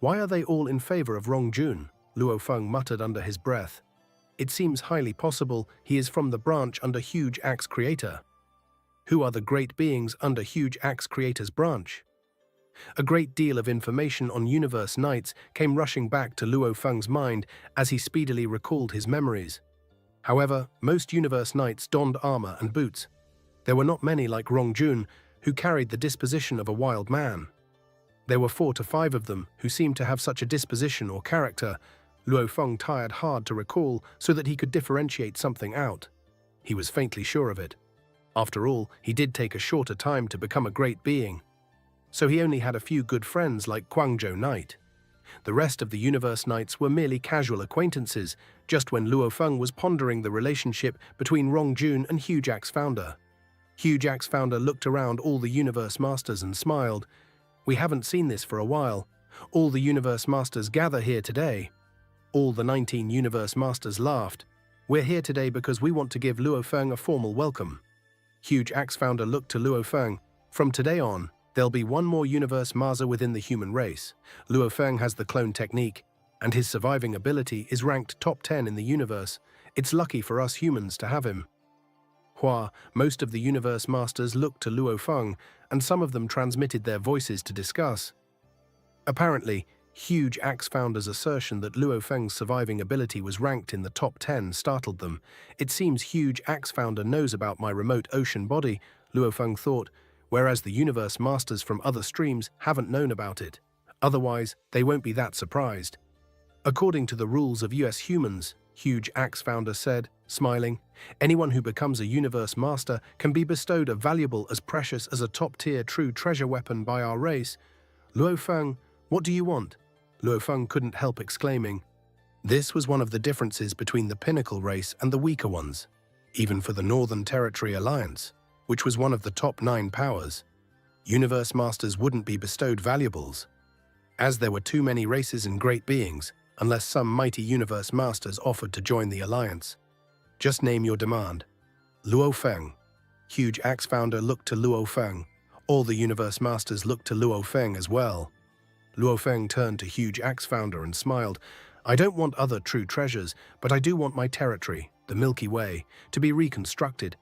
"Why are they all in favor of Rongjun?" Luo Feng muttered under his breath. "It seems highly possible he is from the branch under Huge Axe Creator. Who are the great beings under Huge Axe Creator's branch?" A great deal of information on universe knights came rushing back to Luo Feng's mind as he speedily recalled his memories. However, most universe knights donned armor and boots. There were not many like Rongjun who carried the disposition of a wild man. There were 4 to 5 of them who seemed to have such a disposition or character. Luo Feng tried hard to recall so that he could differentiate something out. He was faintly sure of it. After all, he did take a shorter time to become a great being. So he only had a few good friends like Guangzhou Knight. The rest of the universe knights were merely casual acquaintances, just when Luo Feng was pondering the relationship between Rongjun and Huge Axe Founder. Huge Axe Founder looked around all the universe masters and smiled. "We haven't seen this for a while. All the universe masters gather here today." All the 19 universe masters laughed. "We're here today because we want to give Luo Feng a formal welcome." Huge Axe Founder looked to Luo Feng. "From today on, there'll be one more universe master within the human race. Luo Feng has the clone technique, and his surviving ability is ranked top 10 in the universe. It's lucky for us humans to have him." Most of the universe masters looked to Luo Feng, and some of them transmitted their voices to discuss. Apparently, Huge Axe Founder's assertion that Luo Feng's surviving ability was ranked in the top 10 startled them. It seems Huge Axe Founder knows about my remote ocean body, Luo Feng thought, whereas the universe masters from other streams haven't known about it. Otherwise, they won't be that surprised. According to the rules of US humans, Huge Axe Founder said, smiling, anyone who becomes a universe master can be bestowed a valuable as precious as a top-tier true treasure weapon by our race. Luo Feng, what do you want? Luo Feng couldn't help exclaiming. This was one of the differences between the pinnacle race and the weaker ones, even for the Northern Territory Alliance, which was one of the top 9 powers. Universe masters wouldn't be bestowed valuables, as there were too many races and great beings, unless some mighty universe masters offered to join the alliance. Just name your demand. Luo Feng. Huge Axe Founder looked to Luo Feng. All the universe masters looked to Luo Feng as well. Luo Feng turned to Huge Axe Founder and smiled. I don't want other true treasures, but I do want my territory, the Milky Way, to be reconstructed,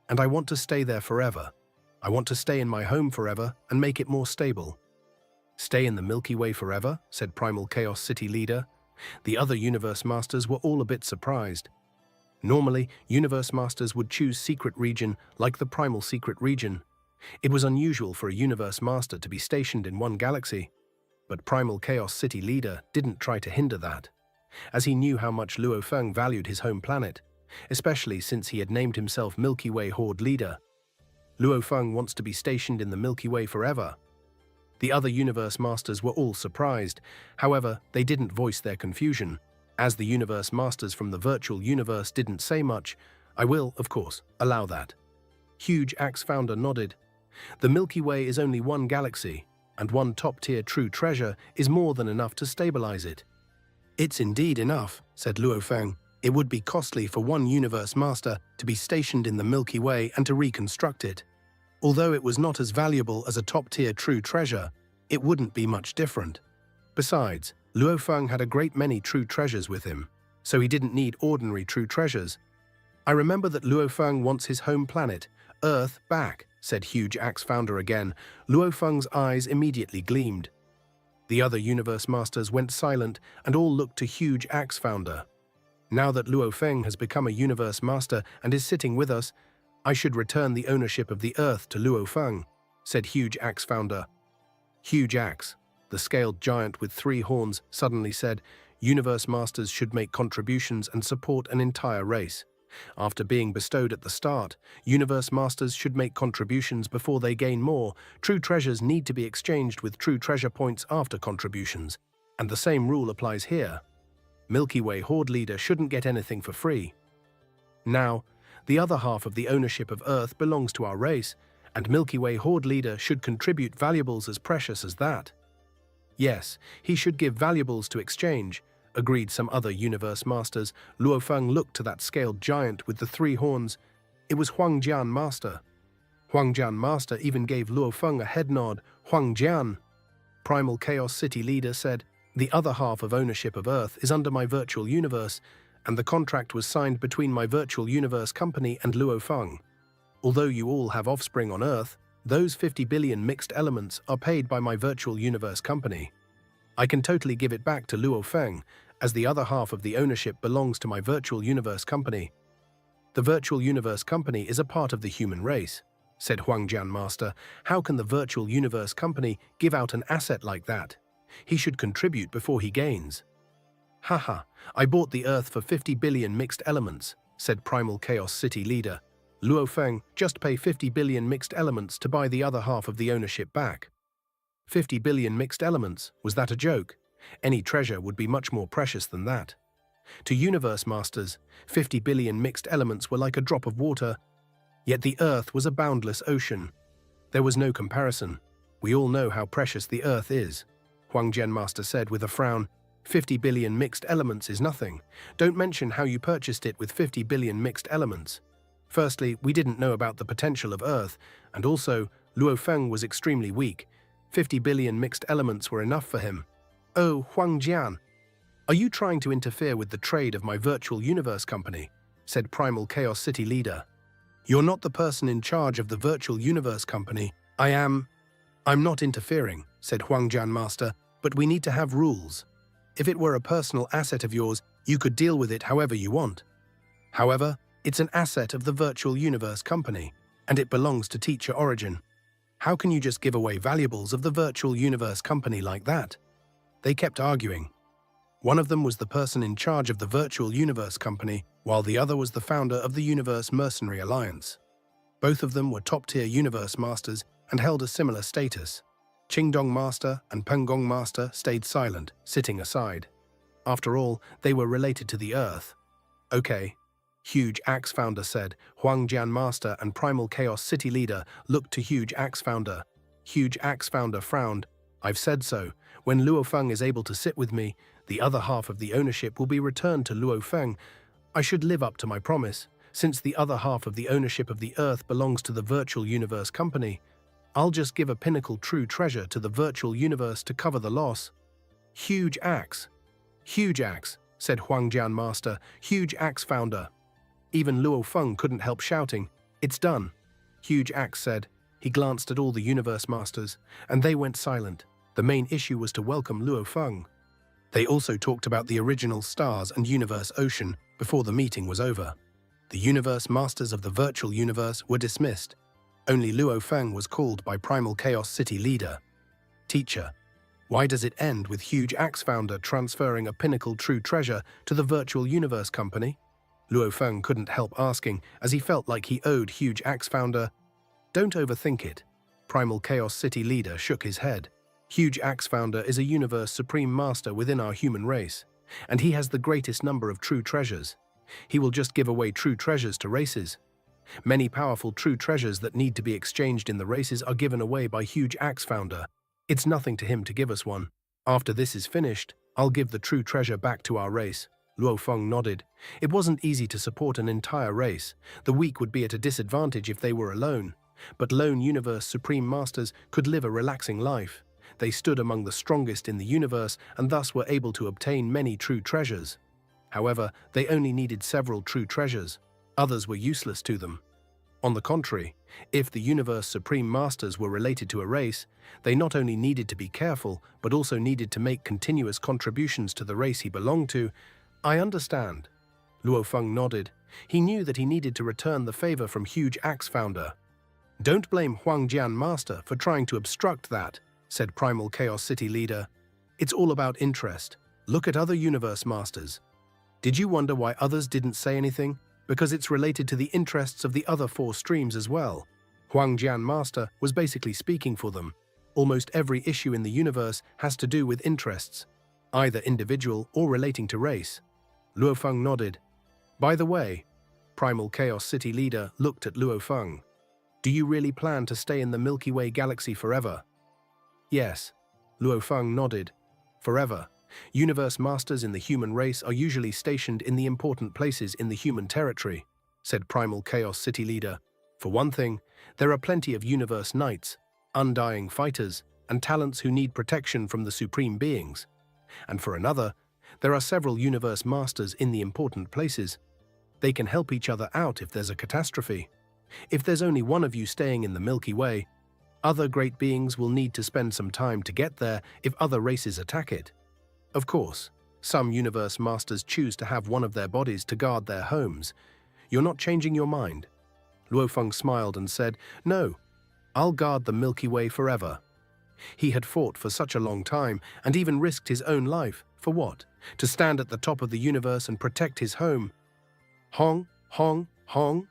and I want to stay there forever. I want to stay in my home forever and make it more stable. Stay in the Milky Way forever, said Primal Chaos City Leader. The other universe masters were all a bit surprised. Normally, universe masters would choose secret region like the Primal Secret Region. It was unusual for a universe master to be stationed in one galaxy. But Primal Chaos City Leader didn't try to hinder that, as he knew how much Luo Feng valued his home planet, especially since he had named himself Milky Way Horde Leader. Luo Feng wants to be stationed in the Milky Way forever. The other universe masters were all surprised. However, they didn't voice their confusion. As the universe masters from the virtual universe didn't say much, I will, of course, allow that. Huge Axe Founder nodded. The Milky Way is only one galaxy, and one top-tier true treasure is more than enough to stabilize it. It's indeed enough, said Luo Feng. It would be costly for one universe master to be stationed in the Milky Way and to reconstruct it. Although it was not as valuable as a top-tier true treasure, it wouldn't be much different. Besides, Luo Feng had a great many true treasures with him, so he didn't need ordinary true treasures. I remember that Luo Feng wants his home planet, Earth, back, said Huge Axe Founder again. Luo Feng's eyes immediately gleamed. The other universe masters went silent and all looked to Huge Axe Founder. Now that Luo Feng has become a universe master and is sitting with us, I should return the ownership of the Earth to Luo Feng, said Huge Axe Founder. Huge Axe, the scaled giant with 3 horns, suddenly said, universe masters should make contributions and support an entire race. After being bestowed at the start, universe masters should make contributions before they gain more. True treasures need to be exchanged with true treasure points after contributions, and the same rule applies here. Milky Way Horde Leader shouldn't get anything for free. Now, the other half of the ownership of Earth belongs to our race, and Milky Way Horde Leader should contribute valuables as precious as that. Yes, he should give valuables to exchange, agreed some other universe masters. Luo Feng looked to that scaled giant with the 3 horns. It was Huangjian Master. Huangjian Master even gave Luo Feng a head nod. Huangjian. Primal Chaos City Leader said, the other half of ownership of Earth is under my virtual universe, and the contract was signed between my virtual universe company and Luo Feng. Although you all have offspring on Earth, those 50 billion mixed elements are paid by my virtual universe company. I can totally give it back to Luo Feng, as the other half of the ownership belongs to my virtual universe company. The virtual universe company is a part of the human race, said Huangjian Master. How can the virtual universe company give out an asset like that? He should contribute before he gains. Haha, I bought the Earth for 50 billion mixed elements, said Primal Chaos City Leader. Luo Feng, just pay 50 billion mixed elements to buy the other half of the ownership back. 50 billion mixed elements, was that a joke? Any treasure would be much more precious than that. To universe masters, 50 billion mixed elements were like a drop of water, yet the Earth was a boundless ocean. There was no comparison. We all know how precious the Earth is. Huangjian Master said with a frown, 50 billion mixed elements is nothing. Don't mention how you purchased it with 50 billion mixed elements. Firstly, we didn't know about the potential of Earth, and also, Luo Feng was extremely weak. 50 billion mixed elements were enough for him. Oh, Huangjian, are you trying to interfere with the trade of my virtual universe company? Said Primal Chaos City Leader. You're not the person in charge of the virtual universe company. I'm not interfering, said Huangjian Master, but we need to have rules. If it were a personal asset of yours, you could deal with it however you want. However, it's an asset of the virtual universe company, and it belongs to Teacher Origin. How can you just give away valuables of the virtual universe company like that? They kept arguing. One of them was the person in charge of the virtual universe company, while the other was the founder of the Universe Mercenary Alliance. Both of them were top-tier universe masters and held a similar status. Qingdong Master and Pengong Master stayed silent, sitting aside. After all, they were related to the Earth. Okay, Huge Axe Founder said. Huangjian Master and Primal Chaos City Leader looked to Huge Axe Founder. Huge Axe Founder frowned. I've said so. When Luo Feng is able to sit with me, the other half of the ownership will be returned to Luo Feng. I should live up to my promise. Since the other half of the ownership of the Earth belongs to the virtual universe company, I'll just give a pinnacle true treasure to the virtual universe to cover the loss. Huge Axe, said Huangjian Master. Huge Axe Founder. Even Luo Feng couldn't help shouting, "It's done," Huge Axe said. He glanced at all the universe masters, and they went silent. The main issue was to welcome Luo Feng. They also talked about the original stars and universe ocean before the meeting was over. The universe masters of the virtual universe were dismissed. Only Luo Feng was called by Primal Chaos City Leader. Teacher, why does it end with Huge Axe Founder transferring a pinnacle true treasure to the virtual universe company? Luo Feng couldn't help asking, as he felt like he owed Huge Axe Founder. Don't overthink it. Primal Chaos City Leader shook his head. Huge Axe Founder is a universe supreme master within our human race, and he has the greatest number of true treasures. He will just give away true treasures to races. Many powerful true treasures that need to be exchanged in the races are given away by Huge Axe Founder. It's nothing to him to give us one. After this is finished, I'll give the true treasure back to our race. Luo Feng nodded. It wasn't easy to support an entire race. The weak would be at a disadvantage if they were alone. But lone universe supreme masters could live a relaxing life. They stood among the strongest in the universe and thus were able to obtain many true treasures. However, they only needed several true treasures. Others were useless to them. On the contrary, if the universe supreme masters were related to a race, they not only needed to be careful, but also needed to make continuous contributions to the race he belonged to. I understand. Luo Feng nodded. He knew that he needed to return the favor from Huge Axe Founder. Don't blame Huangjian Master for trying to obstruct that, said Primal Chaos City Leader. It's all about interest. Look at other universe masters. Did you wonder why others didn't say anything? Because it's related to the interests of the other 4 streams as well. Huangjian Master was basically speaking for them. Almost every issue in the universe has to do with interests, either individual or relating to race. Luo Feng nodded. By the way, Primal Chaos City Leader looked at Luo Feng. Do you really plan to stay in the Milky Way galaxy forever? Yes. Luo Feng nodded. Forever. Universe masters in the human race are usually stationed in the important places in the human territory, said Primal Chaos City Leader. For one thing, there are plenty of universe knights, undying fighters, and talents who need protection from the supreme beings. And for another, there are several universe masters in the important places. They can help each other out if there's a catastrophe. If there's only one of you staying in the Milky Way, other great beings will need to spend some time to get there if other races attack it. Of course, some universe masters choose to have one of their bodies to guard their homes. You're not changing your mind. Luo Feng smiled and said, No, I'll guard the Milky Way forever. He had fought for such a long time and even risked his own life. For what? To stand at the top of the universe and protect his home. Hong, hong, hong.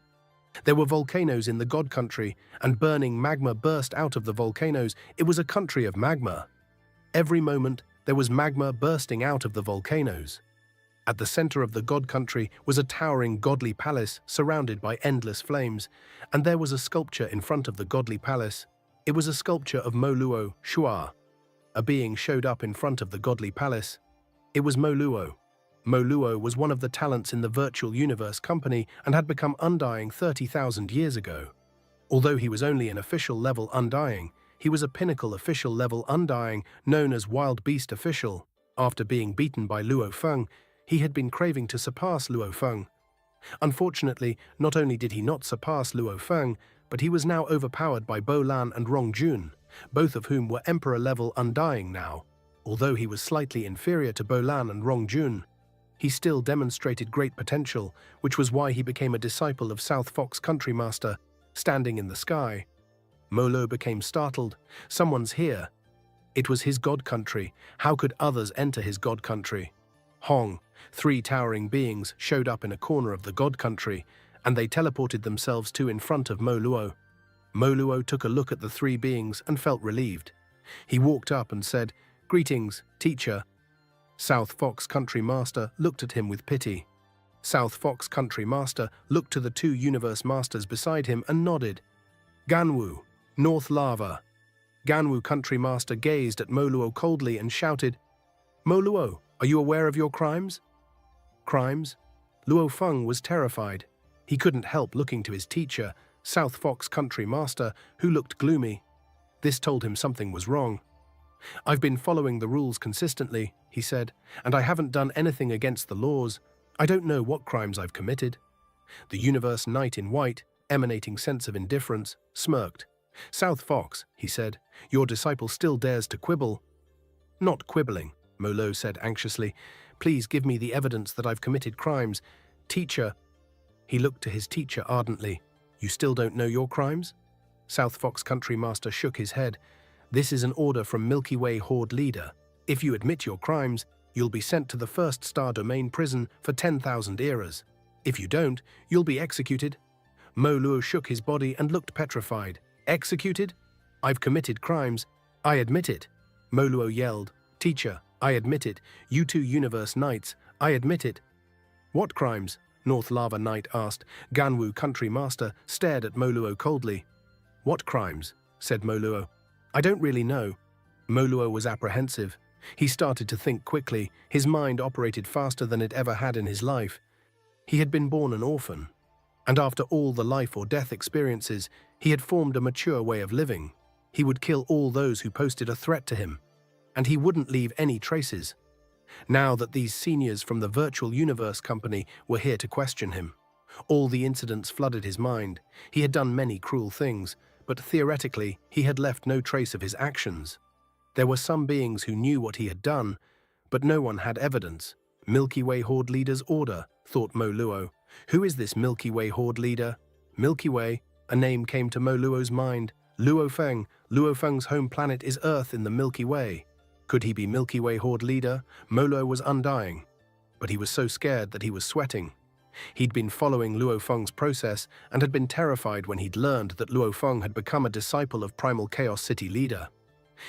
There were volcanoes in the God Country, and burning magma burst out of the volcanoes. It was a country of magma. Every moment, there was magma bursting out of the volcanoes. At the center of the God Country was a towering godly palace surrounded by endless flames, and there was a sculpture in front of the godly palace. It was a sculpture of Mo Luo Shua. A being showed up in front of the godly palace. It was Mo Luo. Mo Luo was one of the talents in the virtual universe company and had become undying 30,000 years ago. Although he was only an official level undying, he was a pinnacle official level undying known as Wild Beast Official. After being beaten by Luo Feng, he had been craving to surpass Luo Feng. Unfortunately, not only did he not surpass Luo Feng, but he was now overpowered by Bo Lan and Rong Jun, both of whom were Emperor-level Undying now. Although he was slightly inferior to Bo Lan and Rong Jun, he still demonstrated great potential, which was why he became a disciple of South Fox Country Master, standing in the sky. Mo Luo became startled. Someone's here. It was his god country. How could others enter his god country? Hong, 3 towering beings, showed up in a corner of the god country, and they teleported themselves in front of Mo Luo. Mo Luo took a look at the 3 beings and felt relieved. He walked up and said, "Greetings, teacher." South Fox Country Master looked at him with pity. South Fox Country Master looked to the 2 Universe Masters beside him and nodded. "Ganwu, North Lava." Ganwu Country Master gazed at Mo Luo coldly and shouted, "Mo Luo, are you aware of your crimes?" Crimes? Luo Feng was terrified. He couldn't help looking to his teacher, South Fox Country Master, who looked gloomy. This told him something was wrong. "I've been following the rules consistently," he said, "and I haven't done anything against the laws. I don't know what crimes I've committed." The Universe Knight in white, emanating sense of indifference, smirked. "South Fox," he said, "your disciple still dares to quibble." "Not quibbling," Mo Luo said anxiously. "Please give me the evidence that I've committed crimes. Teacher." He looked to his teacher ardently. "You still don't know your crimes?" South Fox Country Master shook his head. "This is an order from Milky Way Horde Leader. If you admit your crimes, you'll be sent to the First Star Domain prison for 10,000 eras. If you don't, you'll be executed." Mo Luo shook his body and looked petrified. "Executed? I've committed crimes. I admit it." Mo Luo yelled. "Teacher, I admit it. You 2 Universe Knights, I admit it." "What crimes?" North Lava Knight asked. Ganwu Country Master stared at Mo Luo coldly. "What crimes?" said Mo Luo. "I don't really know." Mo Luo was apprehensive. He started to think quickly. His mind operated faster than it ever had in his life. He had been born an orphan, and after all the life or death experiences, he had formed a mature way of living. He would kill all those who posted a threat to him, and he wouldn't leave any traces. Now that these seniors from the Virtual Universe Company were here to question him, all the incidents flooded his mind. He had done many cruel things, but theoretically, he had left no trace of his actions. There were some beings who knew what he had done, but no one had evidence. Milky Way Horde Leader's order, thought Mo Luo. Who is this Milky Way Horde Leader? Milky Way, a name came to Mo Luo's mind. Luo Feng. Luo Feng's home planet is Earth in the Milky Way. Could he be Milky Way Horde Leader? Mo Luo was undying, but he was so scared that he was sweating. He'd been following Luo Feng's process and had been terrified when he'd learned that Luo Feng had become a disciple of Primal Chaos City Leader.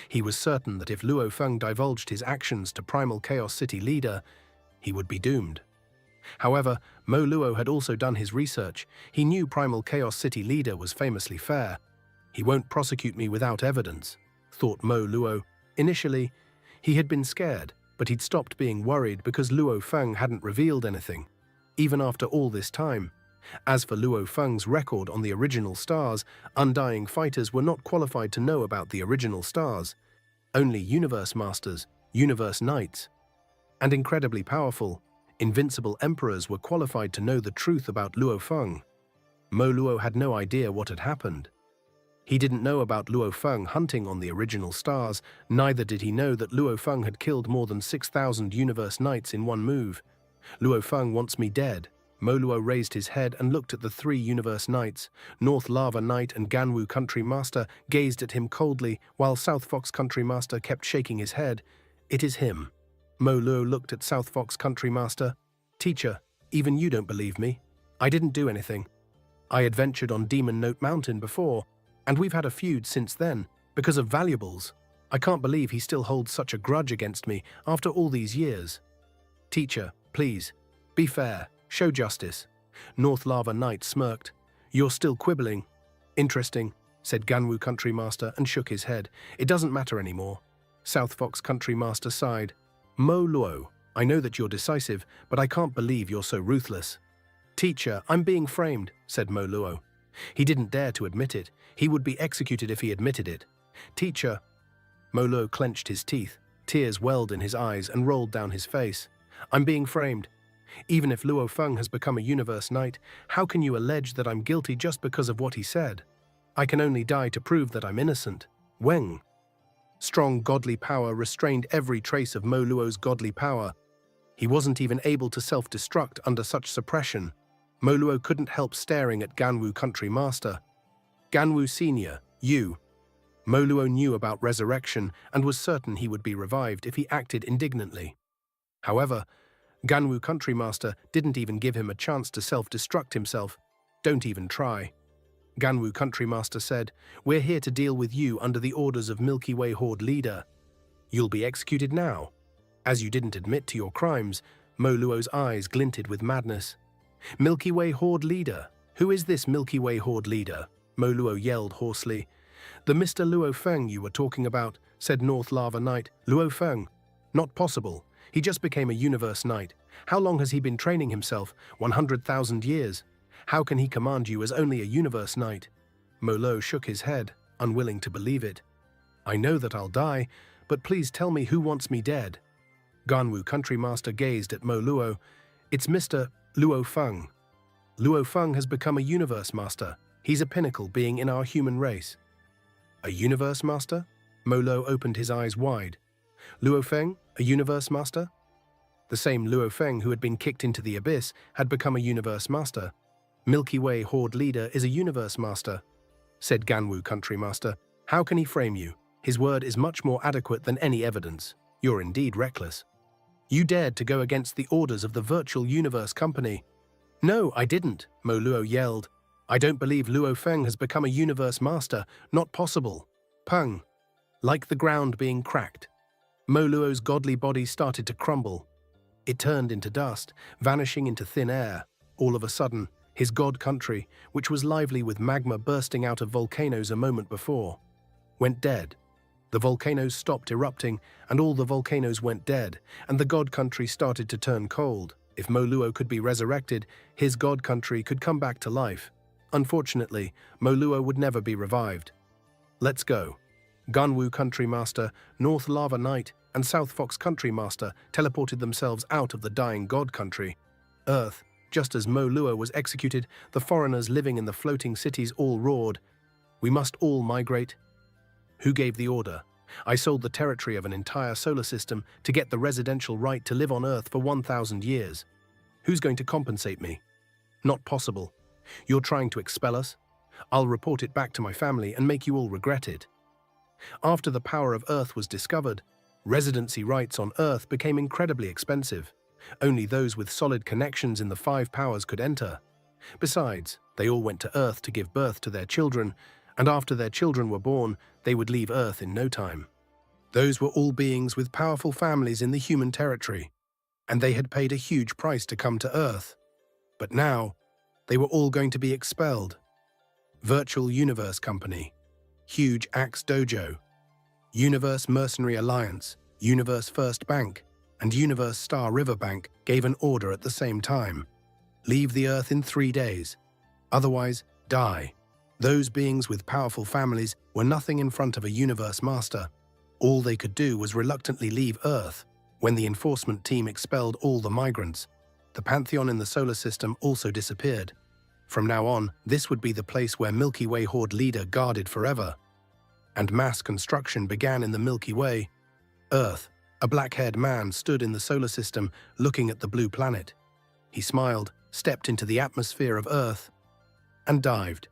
He was certain that if Luo Feng divulged his actions to Primal Chaos City Leader, he would be doomed. However, Mo Luo had also done his research. He knew Primal Chaos City Leader was famously fair. "He won't prosecute me without evidence," thought Mo Luo. Initially, he had been scared, but he'd stopped being worried because Luo Feng hadn't revealed anything, even after all this time. As for Luo Feng's record on the original stars, Undying Fighters were not qualified to know about the original stars. Only Universe Masters, Universe Knights, and incredibly powerful, invincible emperors were qualified to know the truth about Luo Feng. Mo Luo had no idea what had happened. He didn't know about Luo Feng hunting on the original stars, neither did he know that Luo Feng had killed more than 6,000 Universe Knights in one move. "Luo Feng wants me dead." Mo Luo raised his head and looked at the 3 Universe Knights. North Lava Knight and Ganwu Country Master gazed at him coldly, while South Fox Country Master kept shaking his head. "It is him." Mo Luo looked at South Fox Country Master. "Teacher, even you don't believe me. I didn't do anything. I adventured on Demon Note Mountain before, and we've had a feud since then, because of valuables. I can't believe he still holds such a grudge against me after all these years. Teacher, please, be fair. Show justice." North Lava Knight smirked. "You're still quibbling." "Interesting," said Ganwu Country Master and shook his head. "It doesn't matter anymore." South Fox Country Master sighed. "Mo Luo, I know that you're decisive, but I can't believe you're so ruthless." "Teacher, I'm being framed," said Mo Luo. He didn't dare to admit it. He would be executed if he admitted it. "Teacher." Mo Luo clenched his teeth. Tears welled in his eyes and rolled down his face. "I'm being framed." Even if Luo Feng has become a universe knight, how can you allege that I'm guilty just because of what he said? I can only die to prove that I'm innocent. Weng. Strong godly power restrained every trace of Mo Luo's godly power. He wasn't even able to self-destruct under such suppression. Mo Luo couldn't help staring at Ganwu Country Master. Ganwu Senior, you. Mo Luo knew about resurrection and was certain he would be revived if he acted indignantly. However, Ganwu Country Master didn't even give him a chance to self-destruct himself. Don't even try. Ganwu Country Master said, "We're here to deal with you under the orders of Milky Way Horde Leader. You'll be executed now." As you didn't admit to your crimes, Mo Luo's eyes glinted with madness. "Milky Way Horde Leader? Who is this Milky Way Horde Leader?" Mo Luo yelled hoarsely. "The Mr. Luo Feng you were talking about," said North Lava Knight. "Luo Feng? Not possible. He just became a universe knight. How long has he been training himself? 100,000 years. How can he command you as only a universe knight?" Mo Luo shook his head, unwilling to believe it. "I know that I'll die, but please tell me who wants me dead." Ganwu Country Master gazed at Mo Luo. "It's Mr. Luo Feng. Luo Feng has become a universe master. He's a pinnacle being in our human race." "A universe master?" Mo Luo opened his eyes wide. "Luo Feng, a universe master?" The same Luo Feng who had been kicked into the abyss had become a universe master. "Milky Way Horde Leader is a universe master," said Ganwu Country Master. "How can he frame you? His word is much more adequate than any evidence. You're indeed reckless. You dared to go against the orders of the Virtual Universe Company." "No, I didn't," Mo Luo yelled. "I don't believe Luo Feng has become a universe master. Not possible." Pung. Like the ground being cracked. Mo Luo's godly body started to crumble. It turned into dust, vanishing into thin air. All of a sudden, his god country, which was lively with magma bursting out of volcanoes a moment before, went dead. The volcanoes stopped erupting, and all the volcanoes went dead, and the god country started to turn cold. If Mo Luo could be resurrected, his god country could come back to life. Unfortunately, Mo Luo would never be revived. "Let's go." Ganwu Country Master, North Lava Knight, and South Fox Country Master teleported themselves out of the dying god country. Earth. Just as Mo Luo was executed, the foreigners living in the floating cities all roared, "We must all migrate." Who gave the order? I sold the territory of an entire solar system to get the residential right to live on Earth for 1,000 years. Who's going to compensate me? Not possible. You're trying to expel us? I'll report it back to my family and make you all regret it. After the power of Earth was discovered, residency rights on Earth became incredibly expensive. Only those with solid connections in the 5 powers could enter. Besides, they all went to Earth to give birth to their children, and after their children were born, they would leave Earth in no time. Those were all beings with powerful families in the human territory, and they had paid a huge price to come to Earth. But now, they were all going to be expelled. Virtual Universe Company, Huge Axe Dojo, Universe Mercenary Alliance, Universe First Bank, and Universe Star River Bank gave an order at the same time. Leave the Earth in 3 days. Otherwise, die. Those beings with powerful families were nothing in front of a universe master. All they could do was reluctantly leave Earth. When the enforcement team expelled all the migrants, the pantheon in the solar system also disappeared. From now on, this would be the place where Milky Way Horde Leader guarded forever. And mass construction began in the Milky Way. Earth. A black-haired man stood in the solar system, looking at the blue planet. He smiled, stepped into the atmosphere of Earth, and dived.